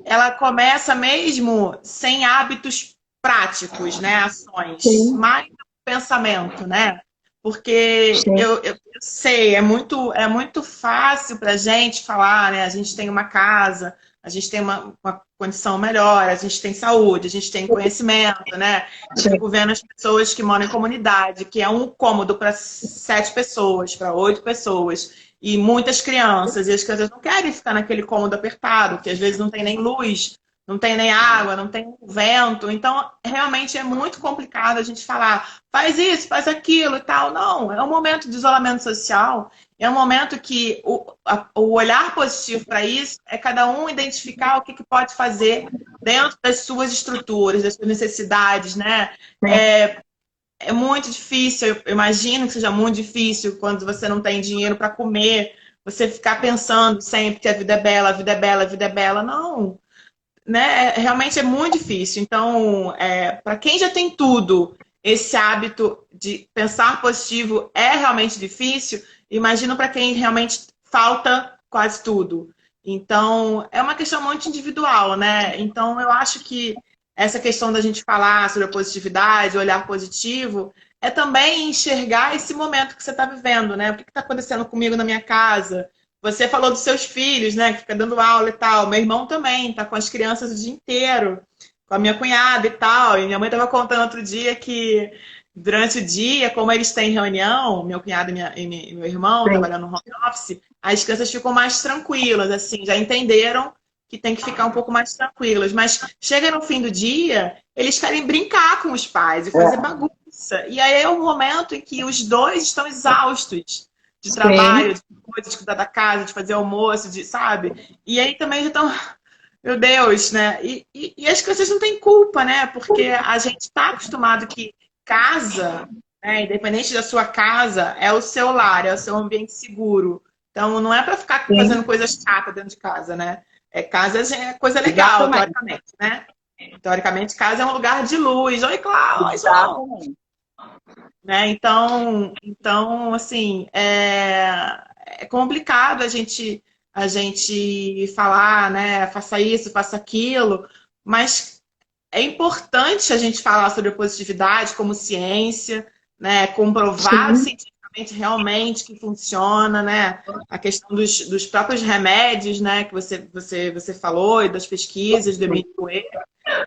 ela começa mesmo sem hábitos práticos, né? Ações, Sim. mais do pensamento, né? Porque Sim. eu sei, é muito fácil para a gente falar, né? A gente tem uma casa, a gente tem uma condição melhor, a gente tem saúde, a gente tem conhecimento, né? Eu Sim. fico vendo as pessoas que moram em comunidade, que é um cômodo para 7 pessoas, para 8 pessoas, e muitas crianças, e as crianças não querem ficar naquele cômodo apertado, que às vezes não tem nem luz, não tem nem água, não tem vento. Então, realmente é muito complicado a gente falar, faz isso, faz aquilo e tal. Não, é um momento de isolamento social, é um momento que o olhar positivo para isso é cada um identificar o que pode fazer dentro das suas estruturas, das suas necessidades, né? É muito difícil, eu imagino que seja muito difícil quando você não tem dinheiro para comer, você ficar pensando sempre que a vida é bela, a vida é bela, a vida é bela. Não, né? Realmente é muito difícil. Então, para quem já tem tudo, esse hábito de pensar positivo é realmente difícil. Imagino para quem realmente falta quase tudo. Então, é uma questão muito individual, né? Então, eu acho que essa questão da gente falar sobre a positividade, o olhar positivo, é também enxergar esse momento que você está vivendo, né? O que está acontecendo comigo na minha casa? Você falou dos seus filhos, né? Que fica dando aula e tal. Meu irmão também tá com as crianças o dia inteiro, com a minha cunhada e tal. E minha mãe estava contando outro dia que durante o dia, como eles têm reunião, meu cunhado e meu irmão Sim. trabalhando no home office, as crianças ficam mais tranquilas, assim, já entenderam que tem que ficar um pouco mais tranquilas. Mas chega no fim do dia, eles querem brincar com os pais e fazer É. bagunça. E aí é o momento em que os dois estão exaustos de Sim. trabalho, de coisa, de cuidar da casa, de fazer almoço, de, sabe? E aí também já estão, meu Deus, né? E as crianças não têm culpa, né? Porque a gente está acostumado que casa, né, independente da sua casa, é o seu lar, é o seu ambiente seguro. Então não é para ficar Sim. fazendo coisas chatas dentro de casa, né? Casa é coisa legal, Exatamente. teoricamente, né? Teoricamente, casa é um lugar de luz. Oi, Cláudia, oi, João. Exatamente. Né? Então, assim, é complicado a gente falar, né? Faça isso, faça aquilo, mas é importante a gente falar sobre a positividade como ciência, né? Comprovado Sim. cientificamente realmente que funciona, né? A questão dos próprios remédios, né? Que você falou e das pesquisas do Emílio Coelho.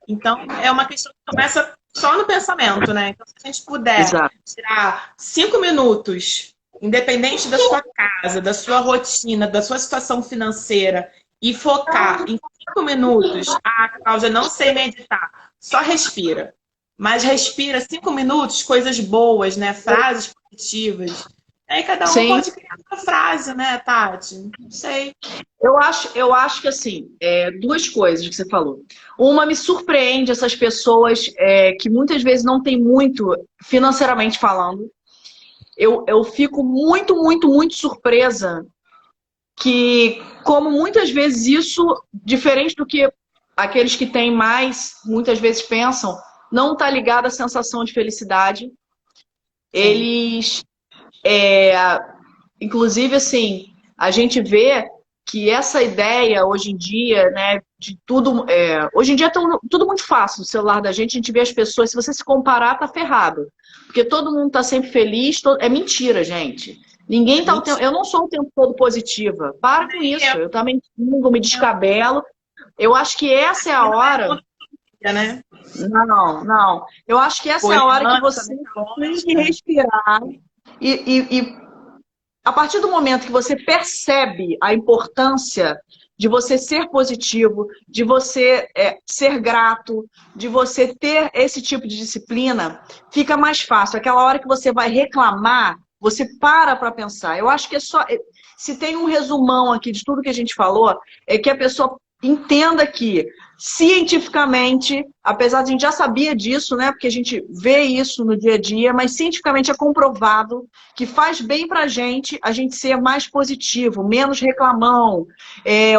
Então, é uma questão que começa só no pensamento, né? Então, se a gente puder Exato. tirar 5 minutos, independente da sua casa, da sua rotina, da sua situação financeira, e focar em 5 minutos, Cláudia, não sei meditar, só respira. Mas respira 5 minutos, coisas boas, né? Frases positivas. Aí cada um Sim. pode criar uma frase, né, Tati? Não sei. Eu acho que assim, duas coisas que você falou. Uma, me surpreende essas pessoas que muitas vezes não têm muito financeiramente falando. Eu fico muito, muito, muito surpresa que, como muitas vezes isso, diferente do que aqueles que têm mais, muitas vezes pensam, não está ligado à sensação de felicidade. Sim. Eles, inclusive, assim, a gente vê que essa ideia, hoje em dia, né, de tudo... hoje em dia é tudo muito fácil no celular da gente, a gente vê as pessoas, se você se comparar, tá ferrado. Porque todo mundo tá sempre feliz, é mentira, gente. Ninguém tá o tempo... Eu não sou o tempo todo positiva. Para com isso. Eu também me descabelo. Eu acho que essa é a hora... Né? Não, não. Eu acho que essa é a hora que você tem que respirar e a partir do momento que você percebe a importância de você ser positivo, de você ser grato, de você ter esse tipo de disciplina, fica mais fácil. Aquela hora que você vai reclamar, você para pensar. Eu acho que é só... Se tem um resumão aqui de tudo que a gente falou, é que a pessoa entenda que, cientificamente, apesar de a gente já sabia disso, né? Porque a gente vê isso no dia a dia, mas cientificamente é comprovado que faz bem pra gente a gente ser mais positivo, menos reclamão,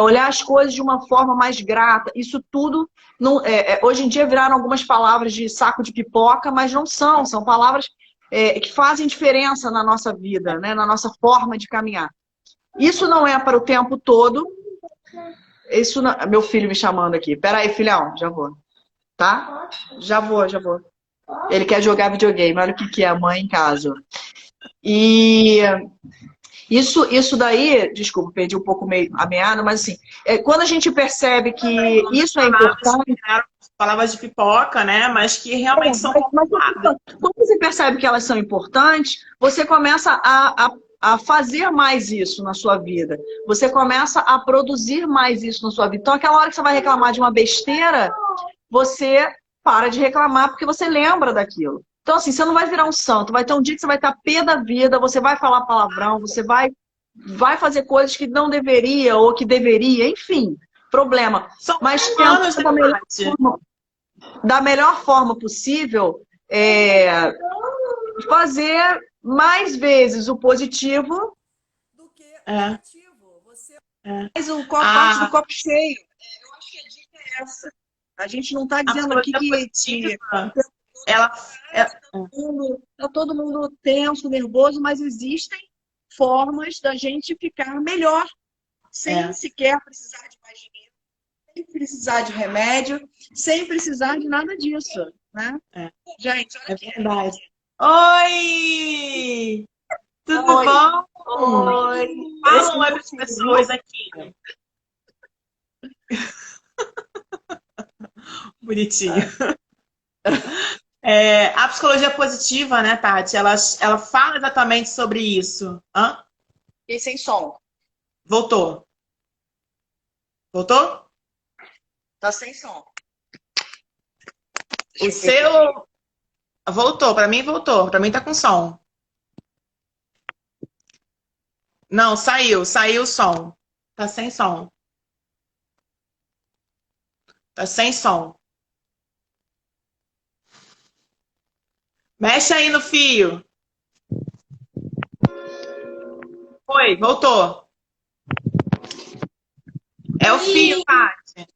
olhar as coisas de uma forma mais grata. Isso tudo, não, hoje em dia viraram algumas palavras de saco de pipoca, mas não são, são palavras que fazem diferença na nossa vida, né? Na nossa forma de caminhar. Isso não é para o tempo todo. Isso não... Meu filho me chamando aqui. Peraí, filhão, já vou. Tá? Já vou. Ele quer jogar videogame. Olha o que é a mãe em casa. E isso daí, desculpa, perdi um pouco a meada, mas assim, quando a gente percebe que isso é importante... Palavras de pipoca, né? Mas que realmente são... Quando você percebe que elas são importantes, você começa a fazer mais isso na sua vida. Você começa a produzir mais isso na sua vida. Então, aquela hora que você vai reclamar de uma besteira, você para de reclamar porque você lembra daquilo. Então, assim, você não vai virar um santo. Vai ter um dia que você vai estar pé da vida, você vai falar palavrão, você vai fazer coisas que não deveria ou que deveria, enfim, problema. Mas tenta da melhor forma possível fazer mais vezes o positivo do que o negativo. Você faz a parte do copo cheio. Eu acho que a dica é essa. A gente não está dizendo aqui que tá todo mundo tenso, nervoso, mas existem formas da gente ficar melhor, sem sequer precisar de mais dinheiro, sem precisar de remédio, sem precisar de nada disso, né? Gente, olha aqui. Verdade. Oi! Tudo bom? Oi! Fala um oi para as pessoas aqui. Bonitinho. A psicologia positiva, né, Tati? Ela fala exatamente sobre isso. Hã? E sem som. Voltou. Voltou? Tá sem som. O seu... Voltou, para mim voltou. Para mim tá com som. Não, saiu o som. Tá sem som. Tá sem som. Mexe aí no fio. Foi, voltou. É o fio, Tati.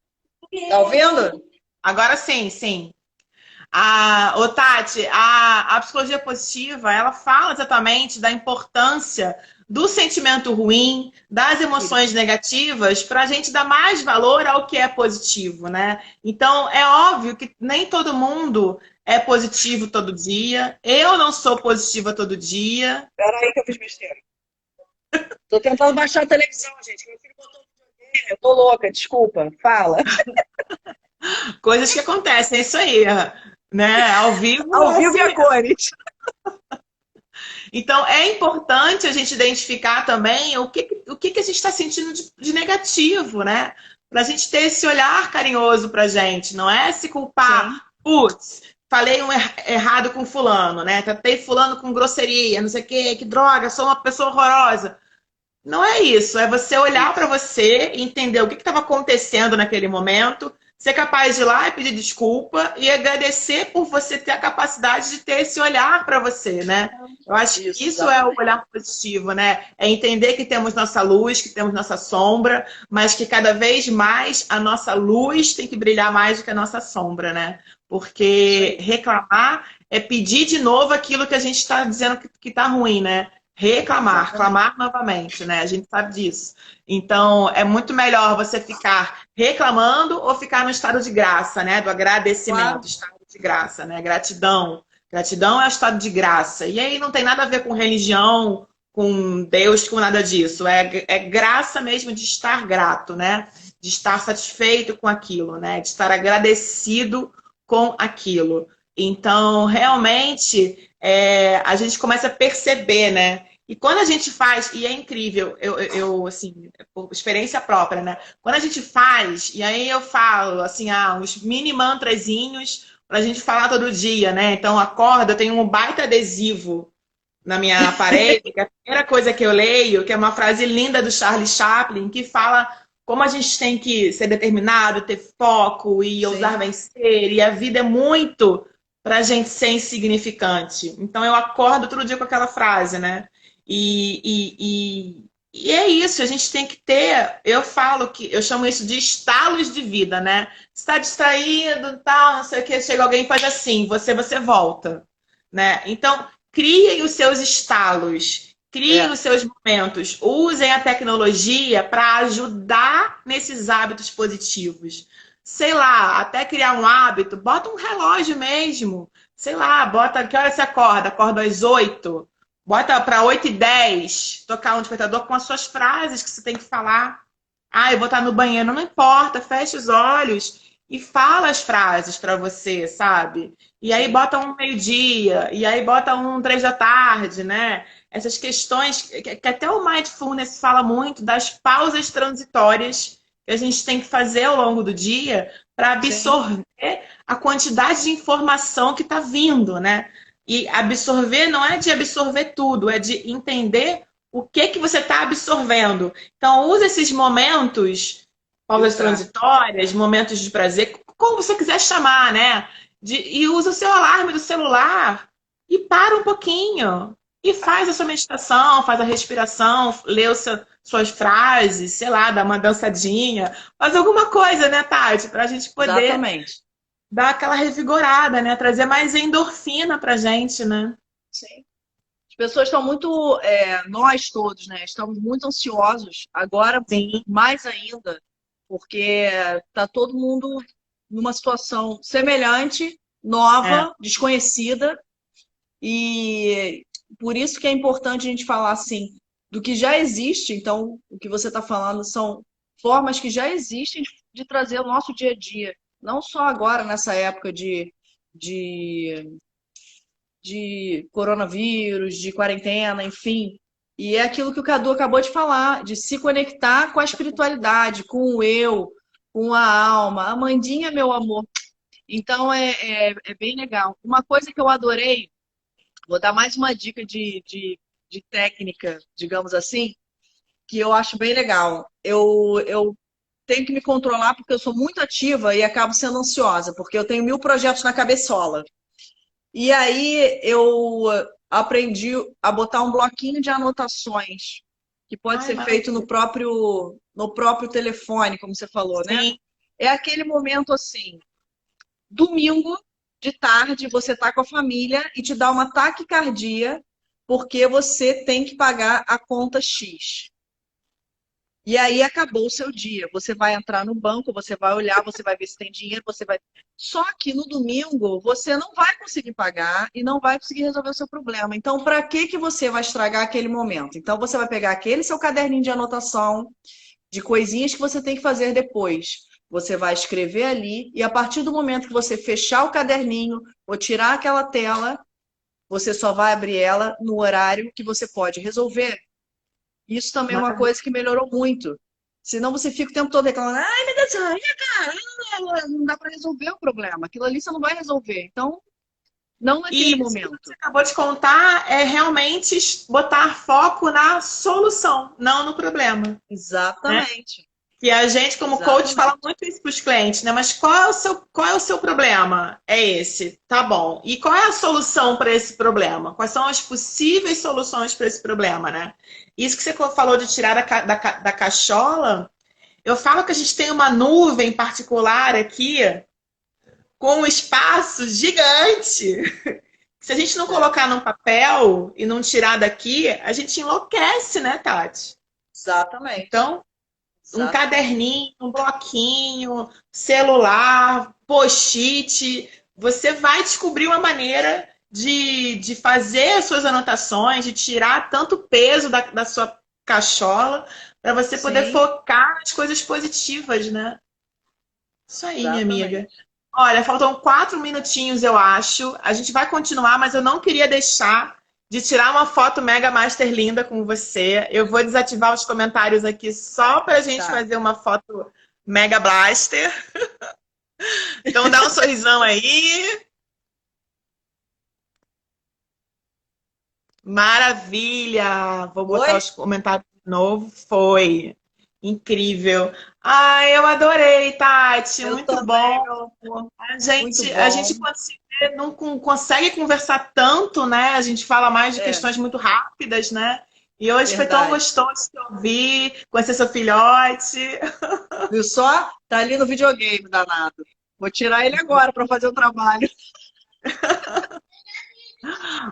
Tá ouvindo? Agora sim, sim. Tati, a psicologia positiva, ela fala exatamente da importância do sentimento ruim, das emoções negativas, para a gente dar mais valor ao que é positivo, né? Então, é óbvio que nem todo mundo é positivo todo dia. Eu não sou positiva todo dia. Peraí que eu fiz besteira. Tô tentando baixar a televisão, gente. Meu filho botou o videogame. Eu tô louca, desculpa. Fala. Coisas que acontecem, é isso aí. Né? Ao vivo e a cores. Então, é importante a gente identificar também o que a gente está sentindo de negativo, né? Para a gente ter esse olhar carinhoso para a gente, não é se culpar. Putz, falei errado com fulano, né? Tratei fulano com grosseria, não sei o quê, que droga, sou uma pessoa horrorosa. Não é isso, é você olhar para você e entender o que estava acontecendo naquele momento, ser capaz de ir lá e pedir desculpa e agradecer por você ter a capacidade de ter esse olhar para você, né? Eu acho que isso é o olhar positivo, né? É entender que temos nossa luz, que temos nossa sombra, mas que cada vez mais a nossa luz tem que brilhar mais do que a nossa sombra, né? Porque reclamar é pedir de novo aquilo que a gente está dizendo que está ruim, né? Reclamar, Exatamente. clamar novamente, né? A gente sabe disso. Então, é muito melhor você ficar reclamando ou ficar no estado de graça, né? Do agradecimento, Claro. estado de graça, né? Gratidão. Gratidão é o estado de graça. E aí não tem nada a ver com religião, com Deus, com nada disso. É graça mesmo de estar grato, né? De estar satisfeito com aquilo, né? De estar agradecido com aquilo. Então, realmente, a gente começa a perceber, né? E quando a gente faz, e é incrível, assim, por experiência própria, né? Quando a gente faz, e aí eu falo, assim, uns mini mantrazinhos pra gente falar todo dia, né? Então, acorda, eu tenho um baita adesivo na minha parede, que é a primeira coisa que eu leio, que é uma frase linda do Charlie Chaplin, que fala como a gente tem que ser determinado, ter foco e ousar Sim. vencer, e a vida é muito pra gente ser insignificante. Então eu acordo todo dia com aquela frase, né? E é isso, a gente tem que ter, eu falo que, eu chamo isso de estalos de vida, né? Você está distraído, tal, não sei o que, chega alguém e faz assim, você volta, né? Então, criem os seus estalos, criem É. os seus momentos, usem a tecnologia para ajudar nesses hábitos positivos. Sei lá, até criar um hábito, bota um relógio mesmo. Sei lá, bota que hora você acorda? Acorda às 8. Bota para 8h10, tocar um despertador com as suas frases que você tem que falar. Ah, eu vou estar no banheiro, não importa, fecha os olhos e fala as frases para você, sabe? E aí Sim. bota um meio-dia, e aí bota um 3 da tarde, né? Essas questões que até o mindfulness fala muito das pausas transitórias que a gente tem que fazer ao longo do dia para Sim. absorver a quantidade de informação que está vindo, né? E absorver não é de absorver tudo, é de entender o que você está absorvendo. Então, use esses momentos, pausas Filtrar. transitórias, momentos de prazer, como você quiser chamar, né? E usa o seu alarme do celular e para um pouquinho. E faz a sua meditação, faz a respiração, lê suas frases, sei lá, dá uma dançadinha, faz alguma coisa, né, Tati? Para a gente poder Exatamente. dar aquela revigorada, né? Trazer mais endorfina pra gente, né? Sim. As pessoas estão muito, nós todos, né? Estamos muito ansiosos, agora Sim, mais ainda, porque está todo mundo numa situação semelhante, é. nova, desconhecida, e por isso que é importante a gente falar assim do que já existe. Então, o que você está falando são formas que já existem de trazer o nosso dia a dia, não só agora nessa época de de coronavírus, de quarentena, enfim. E é aquilo que o Cadu acabou de falar, de se conectar com a espiritualidade, com o eu, com a alma. Amandinha, meu amor. Então é bem legal. Uma coisa que eu adorei, vou dar mais uma dica de técnica, digamos assim, que eu acho bem legal. Eu tenho que me controlar porque eu sou muito ativa e acabo sendo ansiosa, porque eu tenho 1000 projetos na cabeçola. E aí eu aprendi a botar um bloquinho de anotações, que pode Ai, ser feito maravilha. no próprio telefone, como você falou, né? Sim, É aquele momento assim, domingo de tarde, você tá com a família e te dá uma taquicardia porque você tem que pagar a conta X. E aí acabou o seu dia. Você vai entrar no banco, você vai olhar, você vai ver se tem dinheiro, você vai. Só que no domingo você não vai conseguir pagar e não vai conseguir resolver o seu problema. Então, para que que você vai estragar aquele momento? Então, você vai pegar aquele seu caderninho de anotação de coisinhas que você tem que fazer depois. Você vai escrever ali e a partir do momento que você fechar o caderninho ou tirar aquela tela, você só vai abrir ela no horário que você pode resolver. Isso também é uma maravilha. coisa que melhorou muito. Senão você fica o tempo todo reclamando, ai, meu Deus, ai, cara, não dá para resolver o problema. Aquilo ali você não vai resolver. Então, não naquele E isso que momento. você acabou de contar é realmente botar foco na solução, não no problema, né? Exatamente. E a gente, como coach, fala Exatamente. muito isso para os clientes, né? Mas qual é o seu problema? É esse, tá bom. E qual é a solução para esse problema? Quais são as possíveis soluções para esse problema, né? Isso que você falou de tirar da cachola, eu falo que a gente tem uma nuvem particular aqui com um espaço gigante Se a gente não É, colocar num papel e não tirar daqui, a gente enlouquece, né, Tati? exatamente. Então, um Exatamente. caderninho, um bloquinho, celular, post-it, você vai descobrir uma maneira de fazer as suas anotações, de tirar tanto peso da sua cachola, para você poder Sim, focar nas coisas positivas, né? Isso aí, minha amiga. exatamente. Olha, faltam 4 minutinhos, eu acho. A gente vai continuar, mas eu não queria deixar de tirar uma foto Mega Master linda com você. Eu vou desativar os comentários aqui só pra gente Tá. fazer uma foto Mega Blaster. Então dá um sorrisão aí. Maravilha! Vou botar Oi? os comentários de novo. Foi incrível. Ai, eu adorei, Tati. Eu Muito também, bom. meu amor. A Muito gente, a gente bom. quando se vê, não consegue conversar tanto, né? A gente fala mais de É, questões muito rápidas, né? E hoje foi tão verdade. gostoso te ouvir, conhecer seu filhote. Viu só? Tá ali no videogame, danado. Vou tirar ele agora para fazer o trabalho.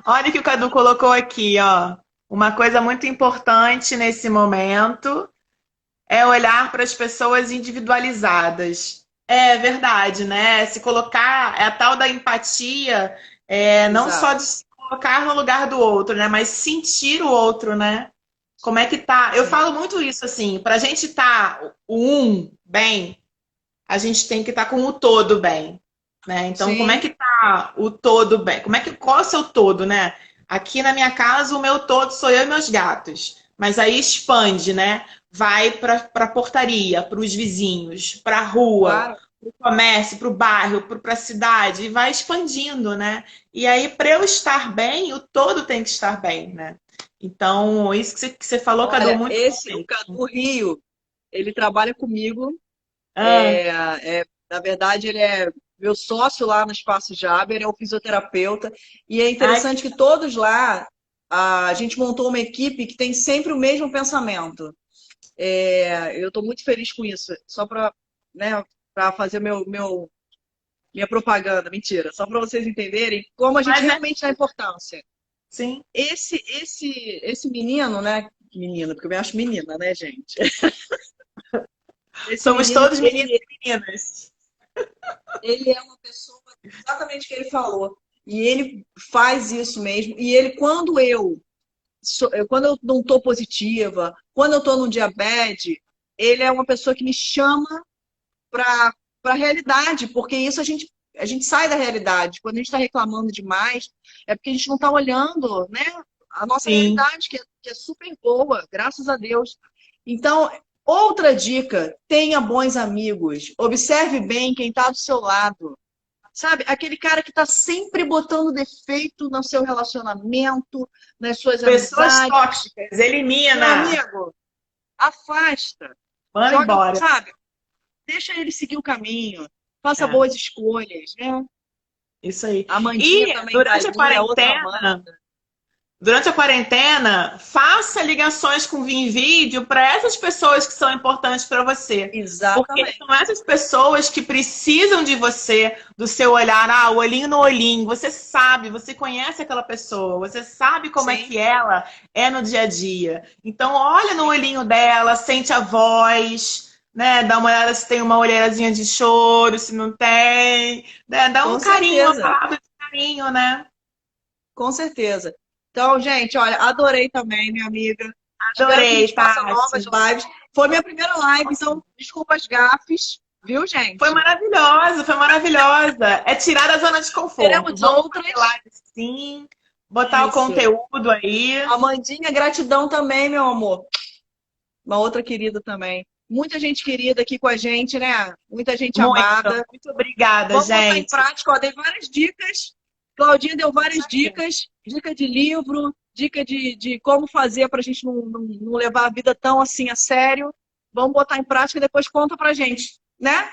Olha o que o Cadu colocou aqui, ó. Uma coisa muito importante nesse momento é olhar para as pessoas individualizadas. É verdade, né? Se colocar, é a tal da empatia, não só Exato. de se colocar no lugar do outro, né? Mas sentir o outro, né? Como é que tá? Eu Sim. falo muito isso assim, para a gente estar o um bem, a gente tem que estar com o todo bem, né? Então, como é Sim, que tá o todo bem? Qual é o seu todo, né? Aqui na minha casa, o meu todo sou eu e meus gatos. Mas aí expande, né? Vai para a portaria, para os vizinhos, para a rua, claro. para o comércio, para o bairro, para a cidade, e vai expandindo, né? E aí, para eu estar bem, o todo tem que estar bem, né? Então, isso que você falou, Cadu, Olha, muito bom esse, o mesmo. Cadu Rio, ele trabalha comigo. Ah, Na verdade, ele é meu sócio lá no Espaço Jaber, é o fisioterapeuta. E é ai, interessante que todos lá, a gente montou uma equipe que tem sempre o mesmo pensamento. Eu estou muito feliz com isso. Só para, né, para fazer minha propaganda, mentira, só para vocês entenderem como a gente mas é realmente dá importância. sim. Esse menino, né? Menino, porque eu me acho menina, né, gente? Esse Somos menino, todos meninos e meninas. ele é uma pessoa exatamente o que ele falou. E ele faz isso mesmo. E ele, quando eu não estou positiva, quando eu estou num dia bad, ele é uma pessoa que me chama para a realidade, porque isso a gente sai da realidade. Quando a gente está reclamando demais, é porque a gente não está olhando, né, a nossa Sim. realidade, que é super boa, graças a Deus. Então, outra dica: tenha bons amigos, observe bem quem está do seu lado. Sabe, aquele cara que está sempre botando defeito no seu relacionamento, nas suas Pessoas amizades. tóxicas, Meu elimina. amigo, afasta. Manda Joga, embora. sabe? Deixa ele seguir o caminho. Faça É, boas escolhas, né? isso aí. A Mandinha E também tá ali, a outra Amanda. durante a quarentena, faça ligações com vídeo para essas pessoas que são importantes para você. Porque são Exatamente. essas pessoas que precisam de você, do seu olhar, o olhinho no olhinho. Você sabe, você conhece aquela pessoa, você sabe como é Sim, que ela é no dia a dia. Então, olha no sim, olhinho dela, sente a voz, né? Dá uma olhada se tem uma olheirazinha de choro, se não tem, né? Dá um com carinho, uma certeza. palavra de carinho, né? Com certeza. Então, gente, olha, adorei também, minha amiga. Espero que a Adorei, gente faça novas Tati. lives. Foi minha primeira live, então desculpa as gafes, viu, Foi gente? maravilhosa, foi maravilhosa. É tirar da zona de conforto. Teremos Vamos fazer outras. live sim, botar o Isso. conteúdo aí. Amandinha, gratidão também, meu amor. Uma outra querida também. Muita gente querida aqui com a gente, né? Muita gente Muito, amada. muito obrigada, Vamos botar em gente. prática, ó, dei várias dicas. Claudinha deu Isso várias aí. dicas, dica de livro, dica de como fazer para a gente não levar a vida tão assim a sério. Vamos botar em prática e depois conta pra gente, né?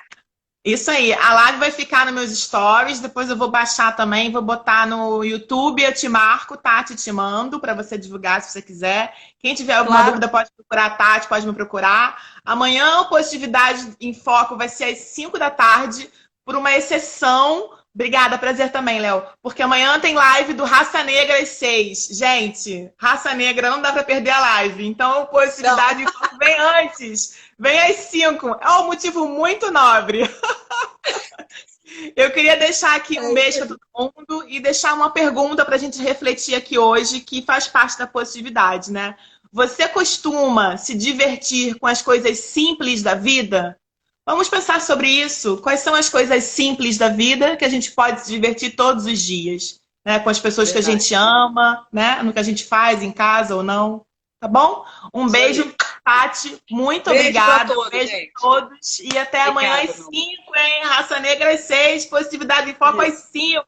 Isso aí. A live vai ficar nos meus stories, depois eu vou baixar também, vou botar no YouTube, eu te marco, Tati, te mando para você divulgar se você quiser. Quem tiver alguma Claro, dúvida pode procurar a Tati, pode me procurar. Amanhã o Positividade em Foco vai ser às 5 da tarde, por uma exceção Obrigada, prazer também, Léo. Porque amanhã tem live do Raça Negra às 6. Gente, Raça Negra não dá pra perder a live. Então, Positividade em Foco vem antes. Vem às 5. É um motivo muito nobre. Eu queria deixar aqui um beijo para todo mundo e deixar uma pergunta para a gente refletir aqui hoje, que faz parte da positividade, né? Você costuma se divertir com as coisas simples da vida? Vamos pensar sobre isso. Quais são as coisas simples da vida que a gente pode se divertir todos os dias? Né? Com as pessoas que a gente ama, né? No que a gente faz em casa ou não. Tá bom? Um beijo, Tati. Muito obrigada. Beijo a todos. E até amanhã às 5, hein? Raça Negra às 6. Positividade em Foco às 5.